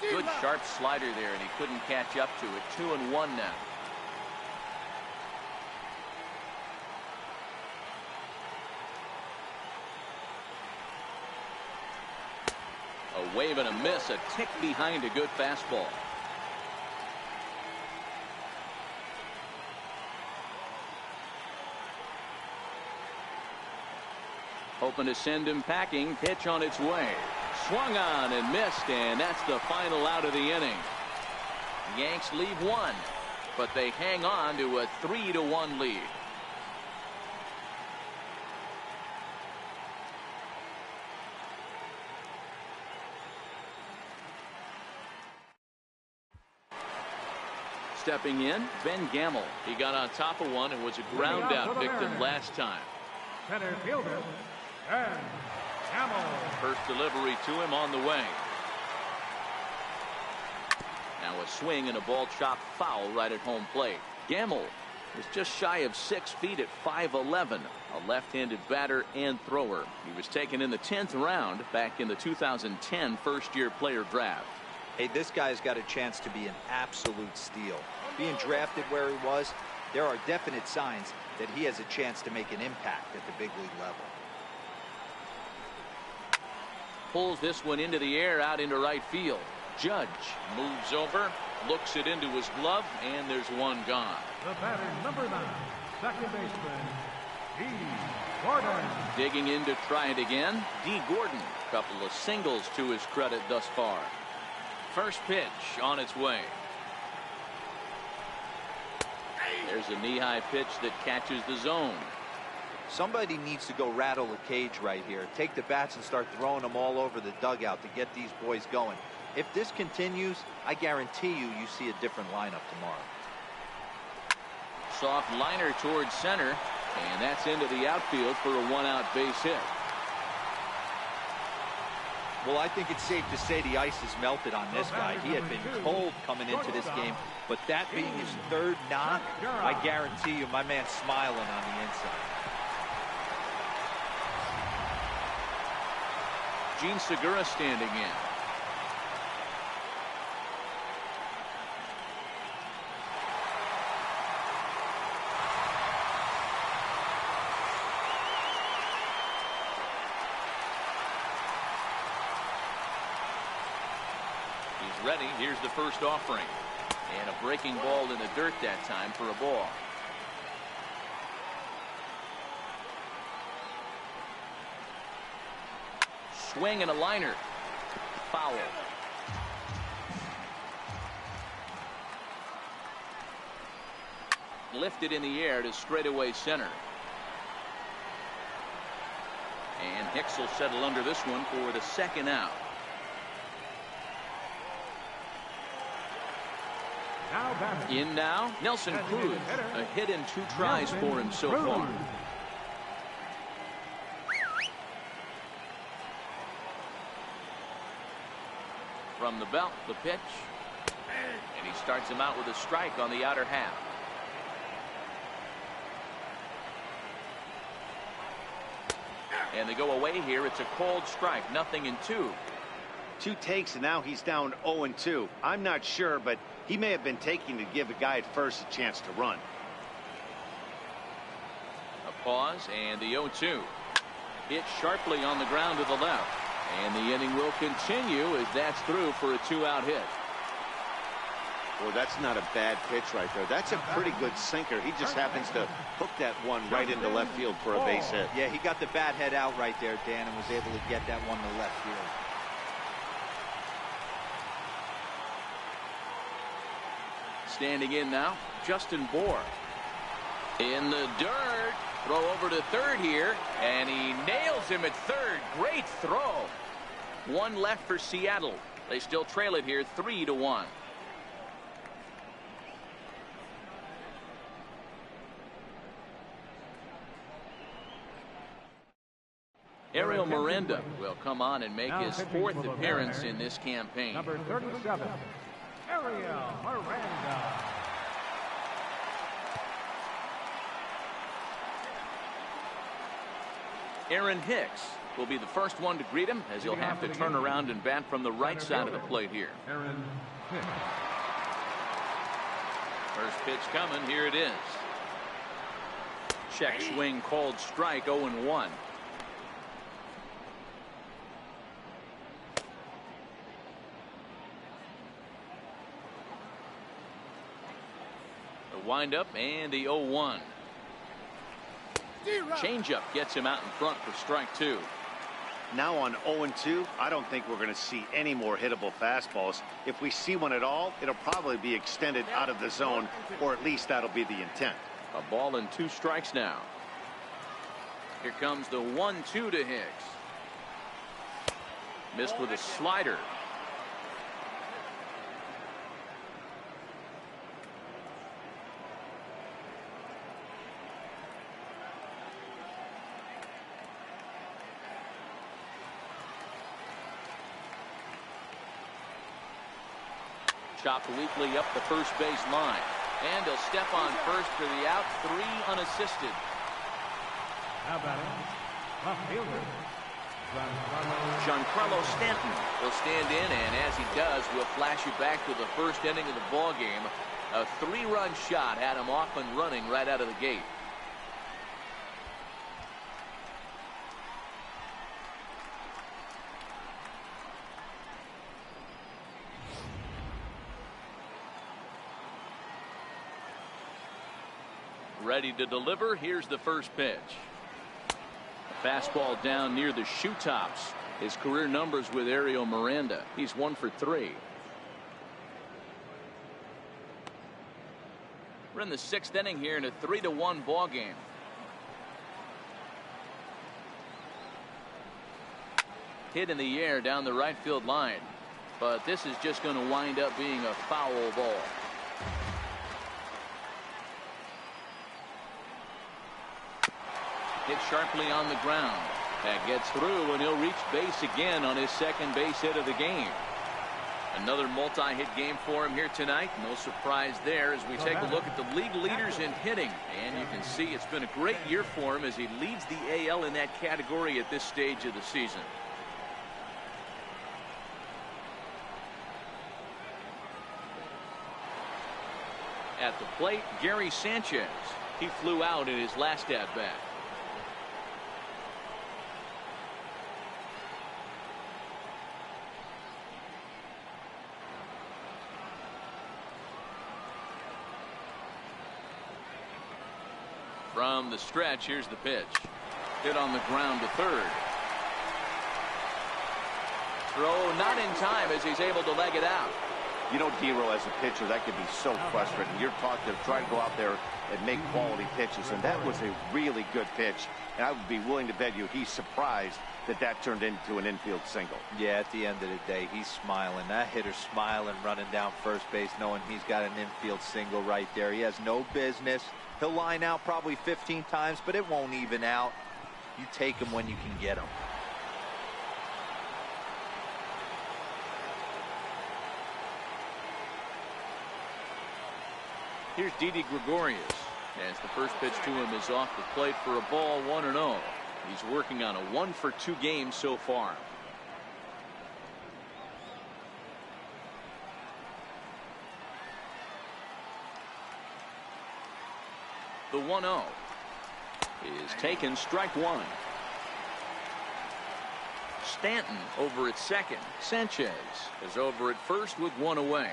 Speaker 1: Good sharp slider there, and he couldn't catch up to it. 2-1 now. A wave and a miss, a tick behind a good fastball. Hoping to send him packing. Pitch on its way. Swung on and missed, and that's the final out of the inning. Yanks leave 1, but they hang on to a 3-1 lead. Stepping in, Ben Gamble. He got on top of one and was a ground out victim last time.
Speaker 4: Center fielder, Ben Gamble.
Speaker 1: First delivery to him on the way. Now a swing and a ball chopped foul right at home plate. Gamble was just shy of 6 feet at 5'11", a left-handed batter and thrower. He was taken in the 10th round back in the 2010 first-year player draft.
Speaker 3: Hey, this guy's got a chance to be an absolute steal. Being drafted where he was, there are definite signs that he has a chance to make an impact at the big league level.
Speaker 1: Pulls this one into the air out into right field. Judge moves over, looks it into his glove, and there's one gone.
Speaker 4: The batter, number 9, second baseman, D. Gordon.
Speaker 1: Digging in to try it again, D. Gordon. Couple of singles to his credit thus far. First pitch on its way. There's a knee-high pitch that catches the zone.
Speaker 3: Somebody needs to go rattle a cage right here. Take the bats and start throwing them all over the dugout to get these boys going. If this continues, I guarantee you see a different lineup tomorrow.
Speaker 1: Soft liner towards center, and that's into the outfield for a 1-out base hit.
Speaker 3: Well, I think it's safe to say the ice has melted on this guy. He had been cold coming into this game, but that being his 3rd knock, I guarantee you my man's smiling on the inside.
Speaker 1: Gene Segura standing in. He's ready. Here's the first offering. And a breaking ball in the dirt that time for a ball. Swing and a liner. Foul. Lifted in the air to straightaway center. And Hicks will settle under this one for the 2nd out. In now, Nelson Cruz. A hit and 2 tries for him so far. From the belt, the pitch. And he starts him out with a strike on the outer half. And they go away here. It's a cold strike. 0-2.
Speaker 2: 2 takes, and now he's down 0-2. I'm not sure, but he may have been taking to give a guy at first a chance to run.
Speaker 1: A pause, and the 0-2. Hit sharply on the ground to the left. And the inning will continue as that's through for a 2-out hit.
Speaker 2: Well, that's not a bad pitch right there. That's a pretty good sinker. He just happens to hook that one right into left field for a base hit.
Speaker 3: Yeah, he got the bat head out right there, Dan, and was able to get that one to left field.
Speaker 1: Standing in now, Justin Bohr. In the dirt. Throw over to third here, and he nails him at third. Great throw. One left for Seattle. They still trail it here 3-1. Ariel Miranda will come on and make his fourth appearance in this campaign.
Speaker 4: Number 37, Ariel Miranda.
Speaker 1: Aaron Hicks will be the first one to greet him, as he'll have to turn around and bat from the right side of the plate here.
Speaker 4: Aaron Hicks.
Speaker 1: First pitch coming. Here it is. Check swing called strike. 0-1. The windup and the 0-1. Changeup gets him out in front for strike 2.
Speaker 2: Now on 0-2, I don't think we're going to see any more hittable fastballs. If we see one at all, it'll probably be extended out of the zone, or at least that'll be the intent.
Speaker 1: A ball and 2 strikes now. Here comes the 1-2 to Hicks. Missed with a slider. Chopped weakly up the first base line. And he'll step on first for the out. 3 unassisted.
Speaker 4: How about it? Left fielder,
Speaker 1: Giancarlo Stanton will stand in, and as he does, we'll flash you back to the first inning of the ball game. A 3-run shot had him off and running right out of the gate. Ready to deliver. Here's the first pitch. A fastball down near the shoe tops. His career numbers with Ariel Miranda. He's 1 for 3. We're in the 6th inning here in a 3-1 ball game. Hit in the air down the right field line, but this is just going to wind up being a foul ball. Hit sharply on the ground. That gets through, and he'll reach base again on his second base hit of the game. Another multi-hit game for him here tonight. No surprise there as we take a look at the league leaders in hitting. And you can see it's been a great year for him as he leads the AL in that category at this stage of the season. At the plate, Gary Sanchez. He flew out in his last at-bat. From the stretch, here's the pitch. Hit on the ground to third. Throw not in time as he's able to leg it out.
Speaker 2: You know, D-Row, as a pitcher, that can be so frustrating. You're taught to try to go out there and make quality pitches, and that was a really good pitch. And I would be willing to bet you he's surprised that that turned into an infield single.
Speaker 3: Yeah, at the end of the day, he's smiling. That hitter's smiling, running down first base, knowing he's got an infield single right there. He has no business. He'll line out probably 15 times, but it won't even out. You take him when you can get him.
Speaker 1: Here's Didi Gregorius as the first pitch to him is off the plate for a ball. 1-0. He's working on a 1-for-2 game so far. The 1-0 is taken, strike 1. Stanton over at second. Sanchez is over at first with 1 away.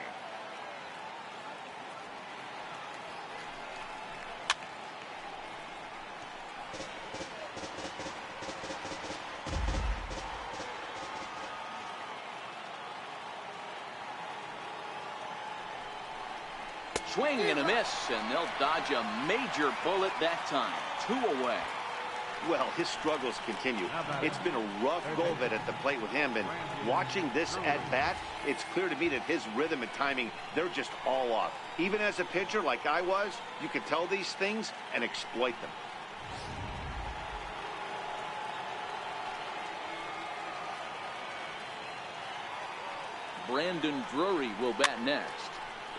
Speaker 1: swing and a miss, and they'll dodge a major bullet that time. 2 away.
Speaker 2: Well, his struggles continue. It's been a rough go of it at the plate with him, and watching this at bat, it's clear to me that his rhythm and timing, they're just all off. Even as a pitcher like I was, you can tell these things and exploit them.
Speaker 1: Brandon Drury will bat next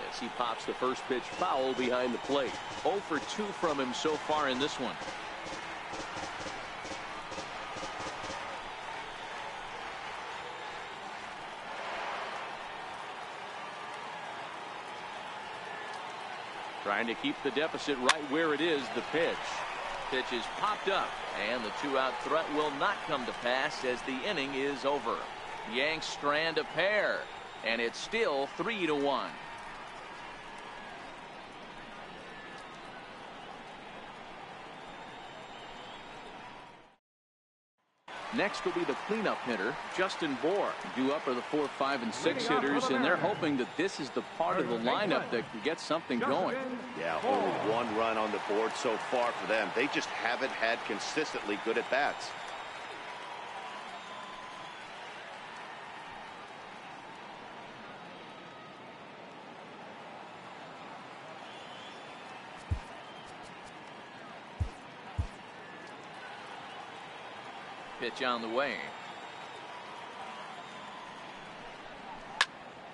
Speaker 1: as he pops the first pitch foul behind the plate. 0 for 2 from him so far in this one. Trying to keep the deficit right where it is. The pitch is popped up, and the 2-out threat will not come to pass as the inning is over. Yanks strand a pair, and it's still 3-1. Next will be the cleanup hitter, Justin Bohr. Due up are the 4, 5, and 6 hitters, and they're hoping that this is the part of the lineup that can get something going.
Speaker 2: Yeah, only 1 run on the board so far for them. They just haven't had consistently good at-bats.
Speaker 1: Pitch on the way.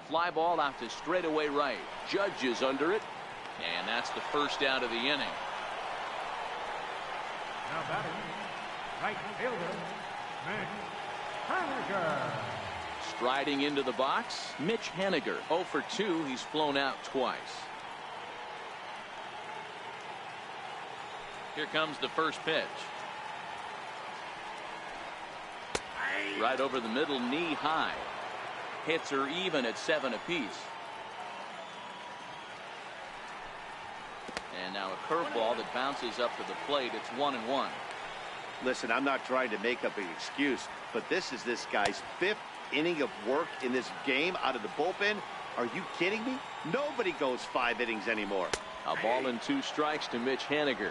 Speaker 1: Fly ball out to straightaway right. Judge is under it, and that's the first out of the inning.
Speaker 4: Now batting, right fielder, Mitch Haniger.
Speaker 1: Striding into the box, Mitch Haniger. 0 for 2. He's flown out twice. Here comes the first pitch. Right over the middle, knee high. Hits are even at 7 apiece. And now a curveball that bounces up to the plate. It's 1-1.
Speaker 2: Listen, I'm not trying to make up an excuse, but this is this guy's 5th inning of work in this game out of the bullpen. Are you kidding me? Nobody goes 5 innings anymore.
Speaker 1: A ball and 2 strikes to Mitch Haniger.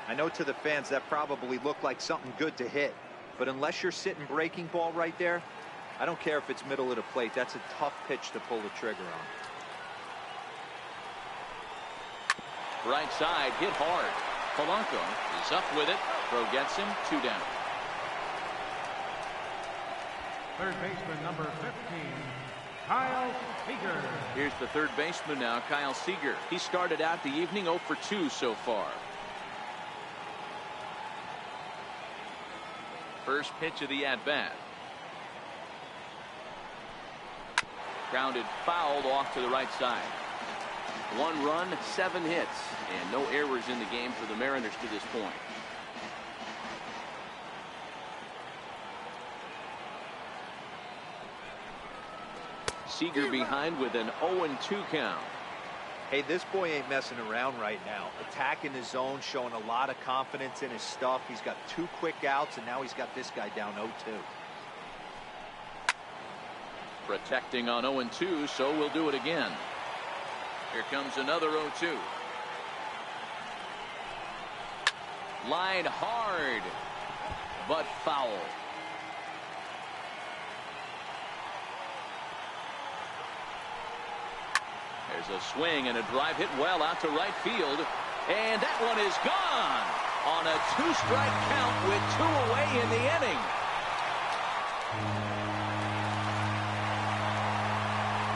Speaker 3: I know to the fans that probably looked like something good to hit. But unless you're sitting breaking ball right there, I don't care if it's middle of the plate. That's a tough pitch to pull the trigger on.
Speaker 1: Right side, hit hard. Polanco is up with it. Throw gets him. 2 down.
Speaker 4: Third baseman number 15, Kyle Seager.
Speaker 1: Here's the third baseman now, Kyle Seager. He started out the evening 0 for 2 so far. First pitch of the at-bat. Grounded fouled off to the right side. 1 run, 7 hits, and no errors in the game for the Mariners to this point. Seager behind with an 0-2 count.
Speaker 3: Hey, this boy ain't messing around right now. Attacking the zone, showing a lot of confidence in his stuff. He's got 2 quick outs, and now he's got this guy down 0-2.
Speaker 1: Protecting on 0-2, so we'll do it again. Here comes another 0-2. Line hard, but foul. There's a swing and a drive hit well out to right field. And that one is gone on a 2-strike count with 2 away in the inning.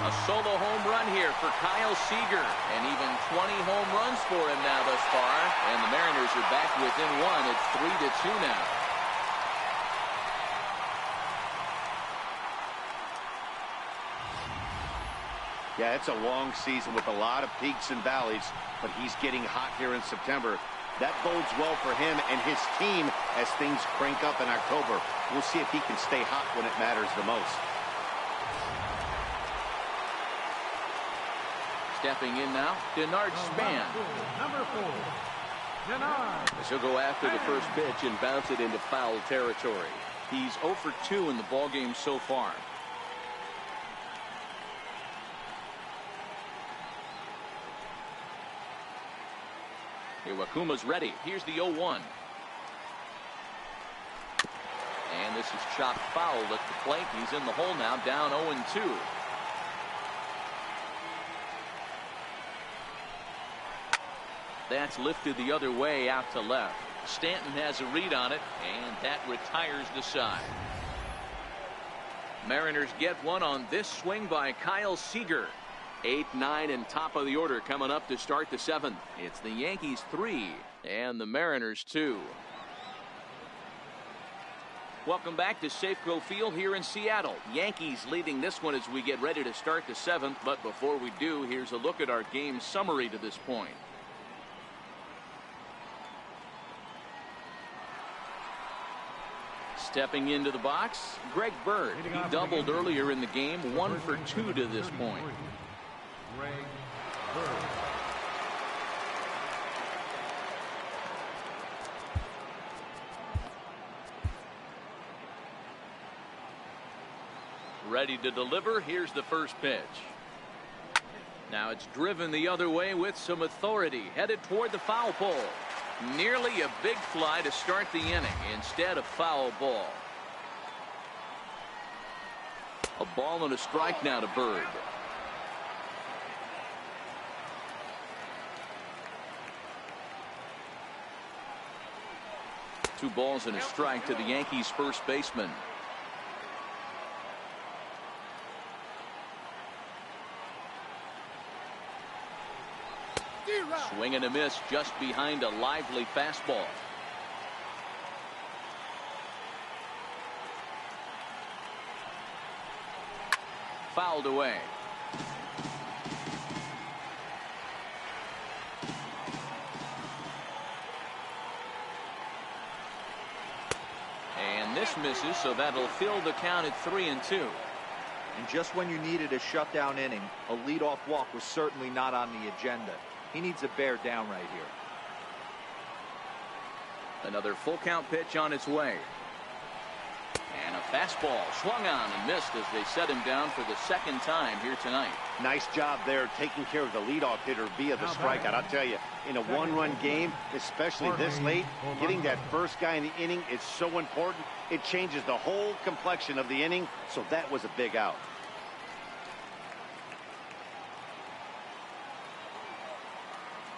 Speaker 1: A solo home run here for Kyle Seager. And even 20 home runs for him now thus far. And the Mariners are back within 1. It's 3-2 now.
Speaker 2: Yeah, it's a long season with a lot of peaks and valleys, but he's getting hot here in September. That bodes well for him and his team as things crank up in October. We'll see if he can stay hot when it matters the most.
Speaker 1: Stepping in now, Denard Span.
Speaker 4: Number 4, Denard.
Speaker 5: As he'll go after the first pitch and bounce it into foul territory.
Speaker 1: He's 0 for 2 in the ballgame so far. Iwakuma's ready. Here's the 0-1. And this is chopped foul at the plate. He's in the hole now, down 0-2. That's lifted the other way out to left. Stanton has a read on it, and that retires the side. Mariners get one on this swing by Kyle Seager. 8, 9, and top of the order coming up to start the 7th. It's the Yankees 3 and the Mariners 2. Welcome back to Safeco Field here in Seattle. Yankees leading this one as we get ready to start the 7th. But before we do, here's a look at our game summary to this point. Stepping into the box, Greg Bird. He doubled earlier in the game, 1 for 2 to this point.
Speaker 4: Greg Bird.
Speaker 1: Ready to deliver. Here's the first pitch. Now it's driven the other way with some authority, headed toward the foul pole. Nearly a big fly to start the inning. Instead, a foul ball. A ball and a strike now to Bird. Two balls and a strike to the Yankees first baseman. Swing and a miss just behind a lively fastball. Fouled away. And this misses, so that'll fill the count at 3-2.
Speaker 3: And just when you needed a shutdown inning, a leadoff walk was certainly not on the agenda. He needs to bear down right here.
Speaker 1: Another full count pitch on its way. And a fastball swung on and missed as they set him down for the second time here tonight.
Speaker 2: Nice job there taking care of the leadoff hitter via the strikeout. I'll tell you, in a one-run game, especially this late, getting that first guy in the inning is so important. It changes the whole complexion of the inning, so that was a big out.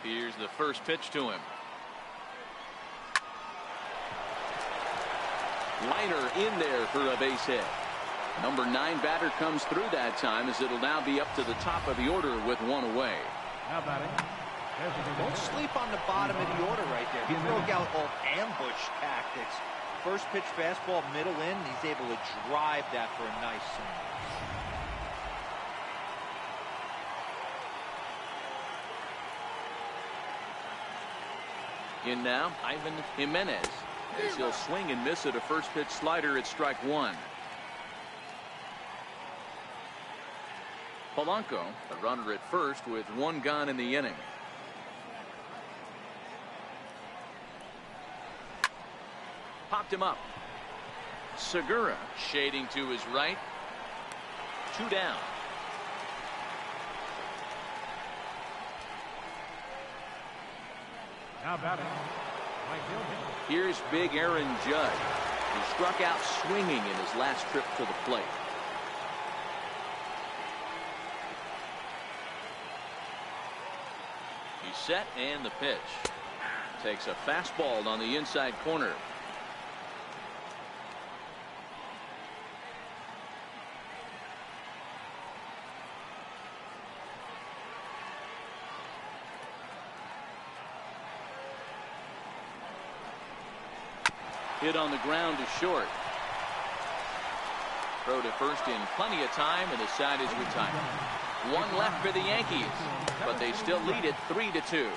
Speaker 1: Here's the first pitch to him. Liner in there for a base hit. Number 9 batter comes through that time as it'll now be up to the top of the order with one away.
Speaker 4: Now batting.
Speaker 3: Don't sleep on the bottom of the order right there. He broke out all ambush tactics. First pitch fastball, middle in. He's able to drive that for a nice single.
Speaker 1: In now, Ivan Jimenez, as he'll swing and miss at a first pitch slider at strike 1. Polanco, a runner at first with 1 gone in the inning. Popped him up. Segura shading to his right. 2 down.
Speaker 4: Now batting.
Speaker 1: Here's big Aaron Judge. He struck out swinging in his last trip to the plate. He's set and the pitch. Takes a fastball on the inside corner. Hit on the ground to short. Throw to first in plenty of time, and the side is retired. 1 left for the Yankees, but they still lead it 3-2.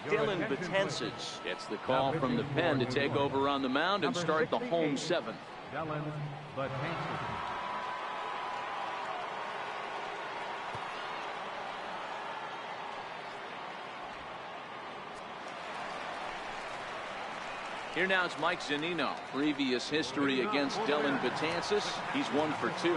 Speaker 1: Dylan Betances gets the call from the pen to take over on the mound and start the home 7th.
Speaker 4: Dylan Betances.
Speaker 1: Here now is Mike Zunino. Previous history against Dylan Betances. He's 1 for 2.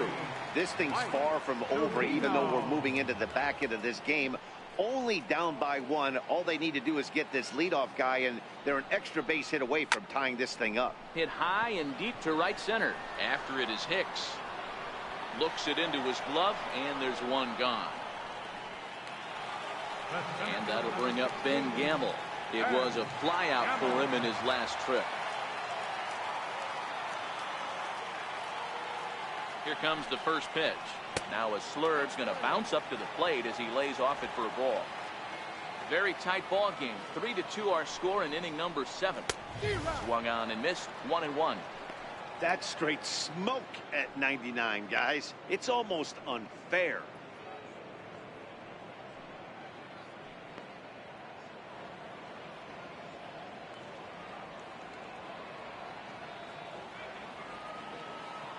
Speaker 2: This thing's far from over, even though we're moving into the back end of this game. Only down by 1. All they need to do is get this leadoff guy, and they're an extra base hit away from tying this thing up.
Speaker 1: Hit high and deep to right center. After it is Hicks. Looks it into his glove, and there's one gone. And that'll bring up Ben Gamble. It was a flyout for him in his last trip. Here comes the first pitch. Now a Slurve's going to bounce up to the plate as he lays off it for a ball. Very tight ball game. 3-2 our score in inning number 7. Swung on and missed. 1-1.
Speaker 2: That's straight smoke at 99, guys. It's almost unfair.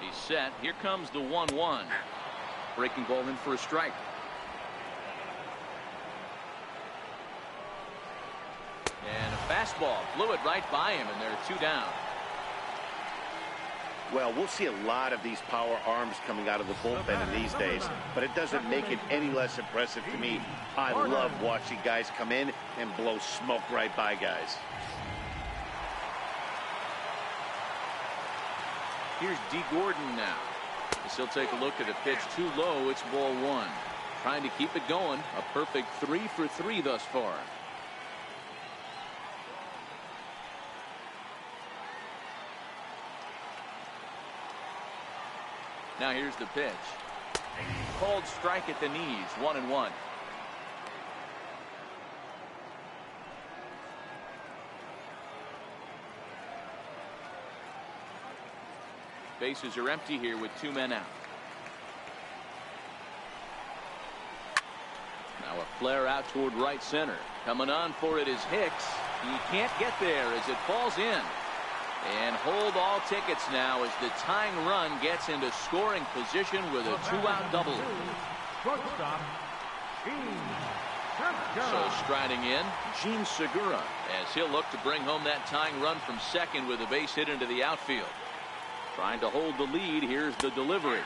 Speaker 1: He's set. Here comes the 1-1. Breaking ball in for a strike. And a fastball blew it right by him, and there are 2 down.
Speaker 2: Well, we'll see a lot of these power arms coming out of the bullpen in these days, but it doesn't make it any less impressive to me. I love watching guys come in and blow smoke right by guys.
Speaker 1: Here's D. Gordon now. As he'll take a look at a pitch too low. It's ball 1. Trying to keep it going. A perfect 3 for 3 thus far. Now here's the pitch. Cold strike at the knees. 1-1. Bases are empty here with 2 men out. Now a flare out toward right center. Coming on for it is Hicks. He can't get there as it falls in. And hold all tickets now as the tying run gets into scoring position with a 2-out double.
Speaker 4: Shortstop,
Speaker 1: So striding in, Gene Segura, as he'll look to bring home that tying run from second with a base hit into the outfield. Trying to hold the lead. Here's the delivery.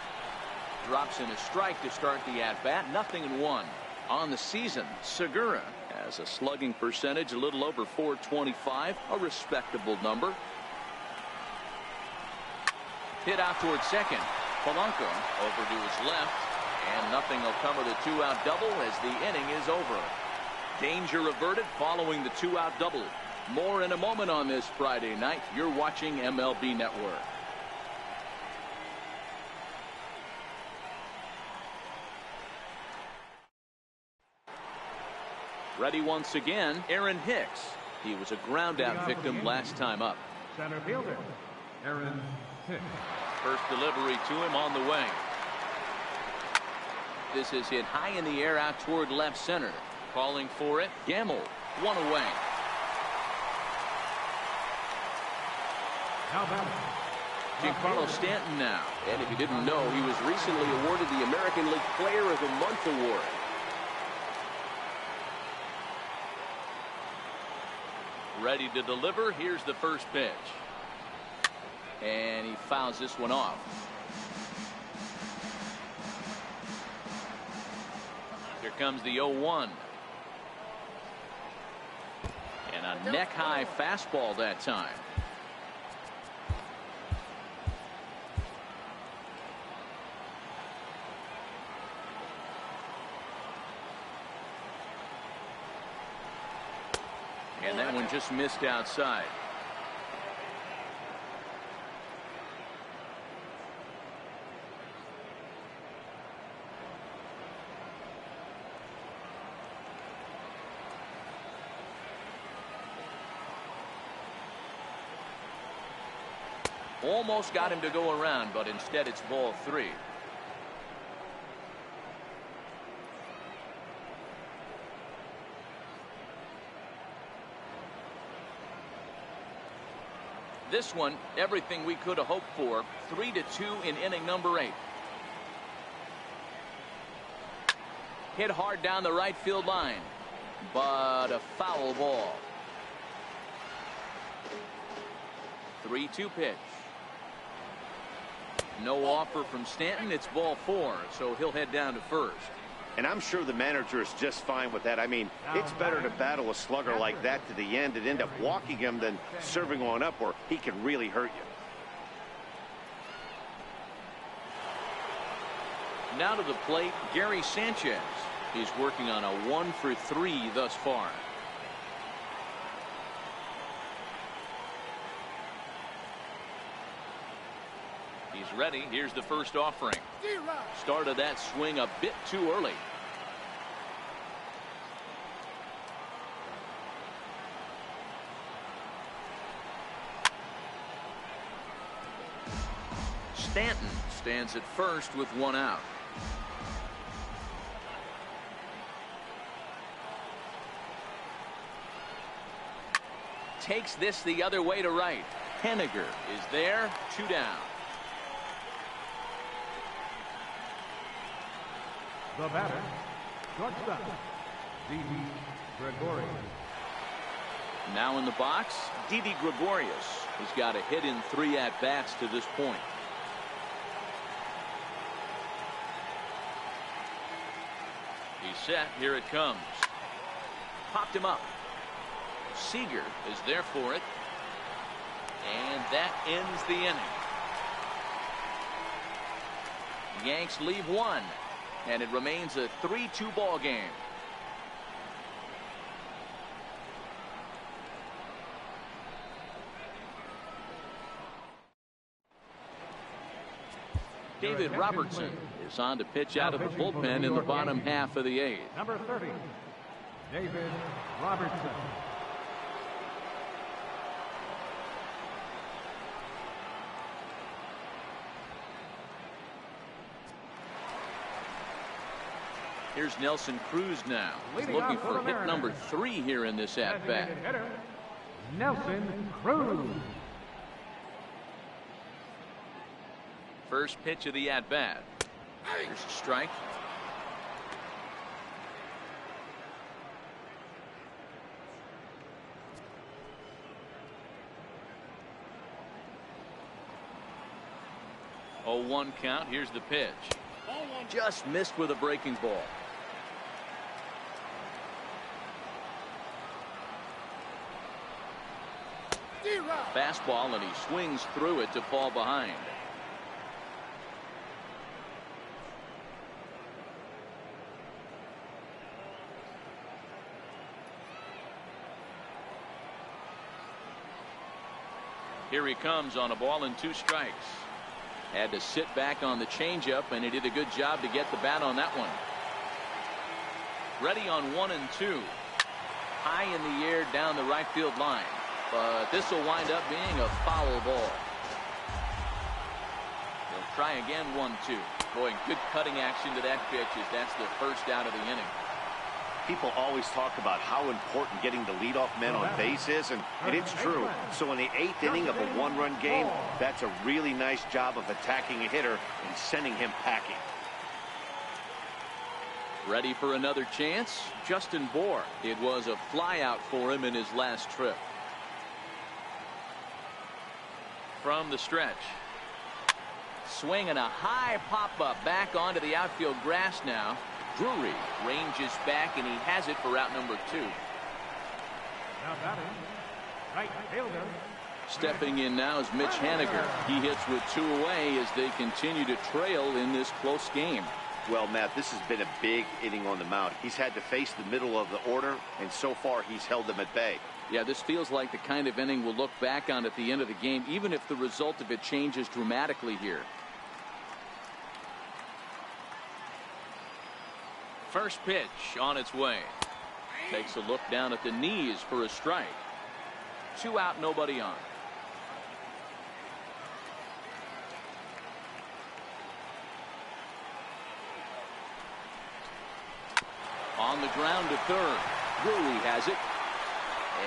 Speaker 1: Drops in a strike to start the at-bat. 0-1. On the season, Segura has a slugging percentage a little over .425, a respectable number. Hit out towards second. Polanco over to his left, and nothing will come of the 2-out double as the inning is over. Danger averted following the 2-out double. More in a moment on this Friday night. You're watching MLB Network. Ready once again, Aaron Hicks. He was a ground-out victim last time up.
Speaker 4: center fielder, Aaron Hicks.
Speaker 1: First delivery to him on the way. This is hit high in the air out toward left center. Calling for it, Gamble. 1 away.
Speaker 4: Now batting,
Speaker 1: Giancarlo Stanton now. And if you didn't know, he was recently awarded the American League Player of the Month award. Ready to deliver. Here's the first pitch. And he fouls this one off. Here comes the 0-1. And a neck-high fastball that time. And that one just missed outside. Almost got him to go around, but instead it's ball 3. This one, everything we could have hoped for. 3-2 in inning number 8. Hit hard down the right field line, but a foul ball. 3-2 pitch. No offer from Stanton. It's ball 4, so he'll head down to first.
Speaker 2: And I'm sure the manager is just fine with that. I mean, it's better to battle a slugger like that to the end and end up walking him than serving one up where he can really hurt you.
Speaker 1: Now to the plate, Gary Sanchez. He's working on a 1-for-3 thus far. He's ready. Here's the first offering. Started that swing a bit too early. Stanton stands at first with 1 out. Takes this the other way to right. Henniger is there. 2 down.
Speaker 4: The batter, shortstop, Didi Gregorius.
Speaker 1: Now in the box, Didi Gregorius. He's got a hit in 3 at-bats to this point. He's set. Here it comes. Popped him up. Seager is there for it. And that ends the inning. Yanks leave 1. And it remains a 3-2 ball game. David Robertson is on to pitch out of the bullpen in the bottom half of the 8th.
Speaker 4: Number 30, David Robertson.
Speaker 1: Here's Nelson Cruz now. He's looking for hit number 3 here in this at-bat.
Speaker 4: Nelson Cruz.
Speaker 1: First pitch of the at-bat. Here's a strike. Oh, 1 count. Here's the pitch. Just missed with a breaking ball. Fastball, and he swings through it to fall behind. Here he comes on a ball and 2 strikes. Had to sit back on the changeup, and he did a good job to get the bat on that one. Ready on 1 and 2. High in the air down the right field line. But this will wind up being a foul ball. They'll try again 1-2. Boy, good cutting action to that pitch as that's the first out of the inning.
Speaker 2: People always talk about how important getting the leadoff man on base is, and it's true. So in the 8th inning of a 1-run game, that's a really nice job of attacking a hitter and sending him packing.
Speaker 1: Ready for another chance? Justin Bour. It was a flyout for him in his last trip. From the stretch. Swinging a high pop-up back onto the outfield grass now. Drury ranges back, and he has it for out number 2.
Speaker 4: Now batting, right fielder.
Speaker 1: Stepping in now is Mitch Haniger. He hits with 2 away as they continue to trail in this close game.
Speaker 2: Well, Matt, this has been a big inning on the mound. He's had to face the middle of the order, and so far he's held them at bay.
Speaker 1: Yeah, this feels like the kind of inning we'll look back on at the end of the game, even if the result of it changes dramatically here. First pitch on its way. Takes a look down at the knees for a strike. 2 out, nobody on. On the ground to third. Drury has it.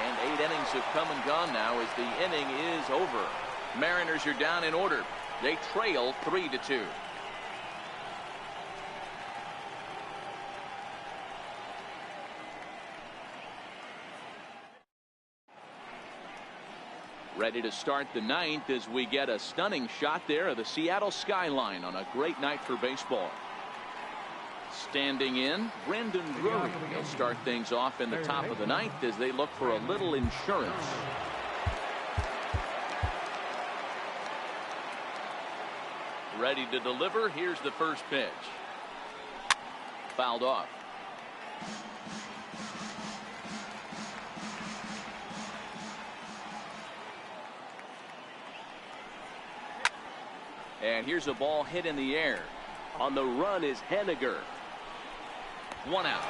Speaker 1: And 8 innings have come and gone now as the inning is over. Mariners are down in order. They trail 3-2. Ready to start the ninth as we get a stunning shot there of the Seattle skyline on a great night for baseball. Standing in, Brandon Drury. He'll start things off in the top of the ninth as they look for a little insurance. Ready to deliver. Here's the first pitch. Fouled off. And here's a ball hit in the air.
Speaker 5: On the run is Henniger.
Speaker 1: One out.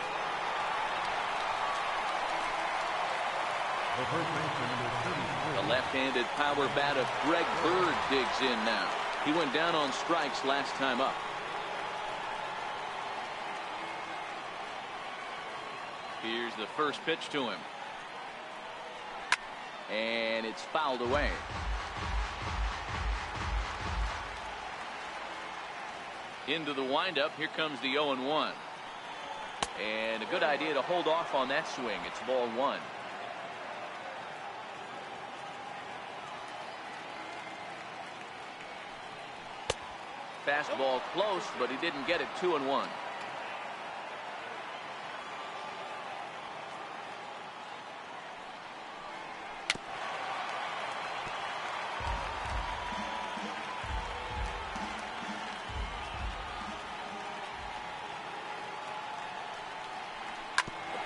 Speaker 1: The left-handed power bat of Greg Bird digs in now. He went down on strikes last time up. Here's the first pitch to him. And it's fouled away. Into the windup. Here comes the 0-1. And a good idea to hold off on that swing. It's ball one. Fastball close, but he didn't get it. 2-1.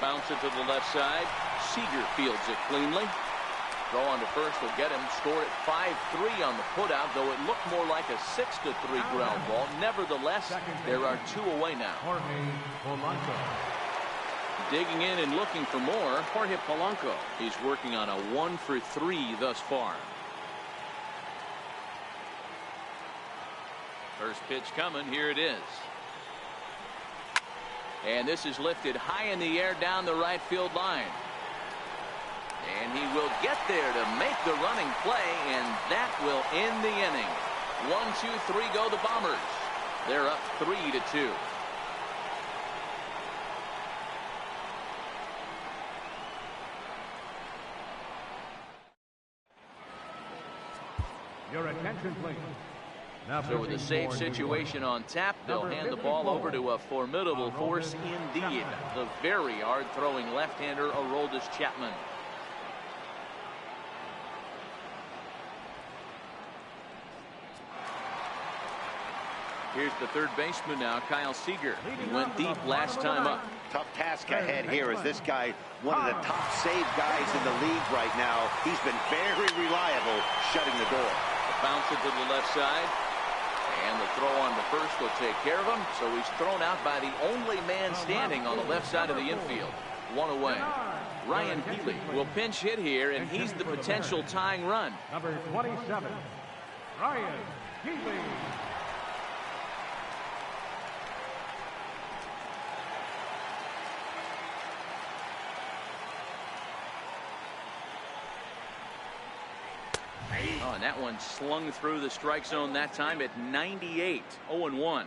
Speaker 1: Bounce it to the left side. Seager fields it cleanly. Throw on to first will get him. Score at 5-3 on the putout, though it looked more like a 6-3 ground ball. Nevertheless, there are two away now. Digging in and looking for more, Jorge Polanco. He's working on a 1-for-3 thus far. First pitch coming. Here it is. And this is lifted high in the air down the right field line. And he will get there to make the running play, and that will end the inning. 1-2-3 go the Bombers. They're up 3-2.
Speaker 4: Your attention, please.
Speaker 1: So with a safe situation on tap, they'll hand the ball over to a formidable force indeed. The very hard-throwing left-hander Aroldis Chapman. Here's the third baseman now, Kyle Seager. He went deep last time up.
Speaker 2: Tough task ahead here as this guy, one of the top save guys in the league right now. He's been very reliable shutting the door.
Speaker 1: Bounce it to the left side. And the throw on to first will take care of him. So he's thrown out by the only man standing on the left side of the infield. One away. Ryan Healy will pinch hit here, and he's the potential tying run.
Speaker 4: Number 27, Ryan Healy.
Speaker 1: Oh, and that one slung through the strike zone that time at 98. 0-1.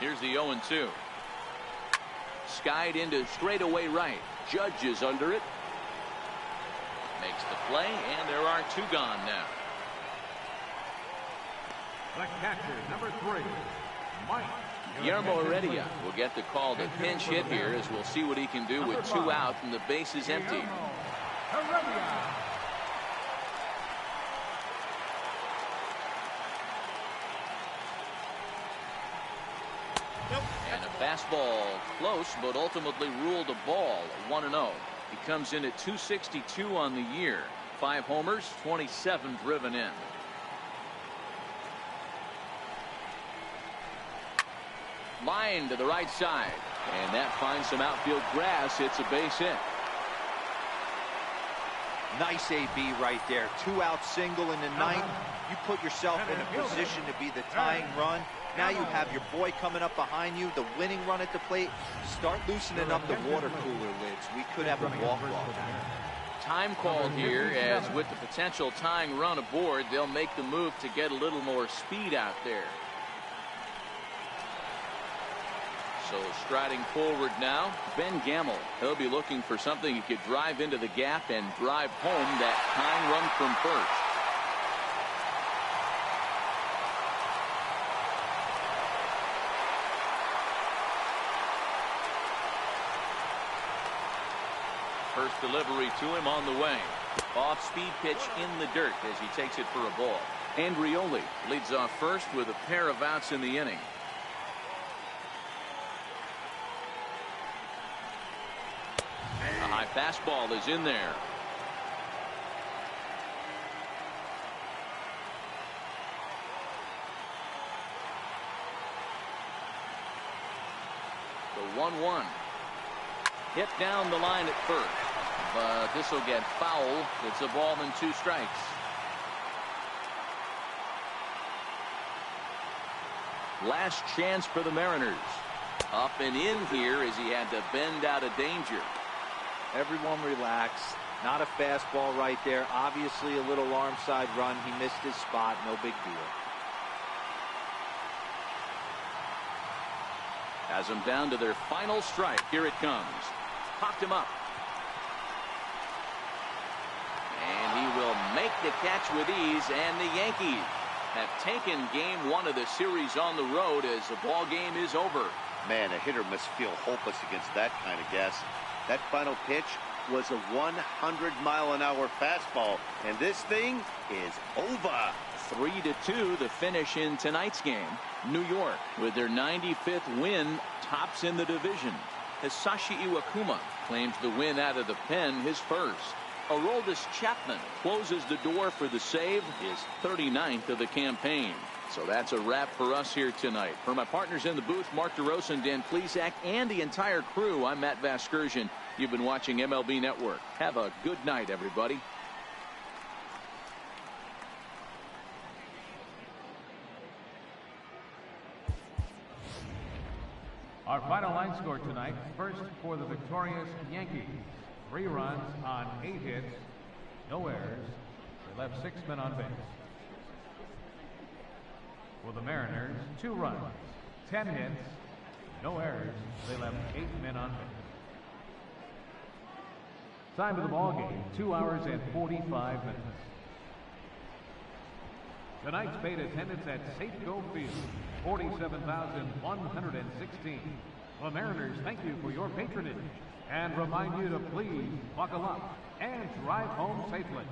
Speaker 1: Here's the 0-2. Skied into straightaway right. Judge is under it. Makes the play, and there are two gone now.
Speaker 4: The catcher, number 3, Mike.
Speaker 1: Guillermo Heredia will get the call to pinch hit here, as we'll see what he can do with two out and the base is empty. And a fastball close, but ultimately ruled a ball. 1-0. He comes in at 262 on the year. 5 homers, 27 driven in. Line to the right side. And that finds some outfield grass. It's a base hit.
Speaker 3: Nice AB right there. 2-out single in the ninth. You put yourself in a position to be the tying run. Now you have your boy coming up behind you, the winning run at the plate. Start loosening up the water cooler lids. We could have a walk-off.
Speaker 1: Time called here, as with the potential tying run aboard, they'll make the move to get a little more speed out there. So striding forward now, Ben Gamble. He'll be looking for something he could drive into the gap and drive home that tying run from first. First delivery to him on the way. Off-speed pitch in the dirt as he takes it for a ball. Andrioli leads off first with a pair of outs in the inning. A high fastball is in there. The 1-1. Hit down the line at first, but this will get foul. It's a ball and 2 strikes. Last chance for the Mariners. Up and in here as he had to bend out of danger.
Speaker 3: Everyone relax. Not a fastball right there. Obviously a little arm side run. He missed his spot. No big deal.
Speaker 1: Has them down to their final strike. Here it comes. Popped him up. And he will make the catch with ease, and the Yankees have taken game 1 of the series on the road as the ball game is over.
Speaker 2: Man, a hitter must feel hopeless against that kind of gas. That final pitch was a 100-mile-an-hour fastball, and this thing is over.
Speaker 1: 3-2 the finish in tonight's game. New York, with their 95th win, tops in the division. Hisashi Iwakuma claims the win out of the pen, his first. Aroldis Chapman closes the door for the save, his 39th of the campaign. So that's a wrap for us here tonight. For my partners in the booth, Mark DeRosa and Dan Plesac, and the entire crew, I'm Matt Vasgersian. You've been watching MLB Network. Have a good night, everybody.
Speaker 4: Our final line score tonight, first for the victorious Yankees. 3 runs on 8 hits, no errors. They left 6 men on base. For the Mariners, 2 runs, 10 hits, no errors. They left 8 men on base. Time of the ball game, 2 hours and 45 minutes. Tonight's paid attendance at Safeco Field, 47,116. The Mariners thank you for your patronage and remind you to please buckle up and drive home safely.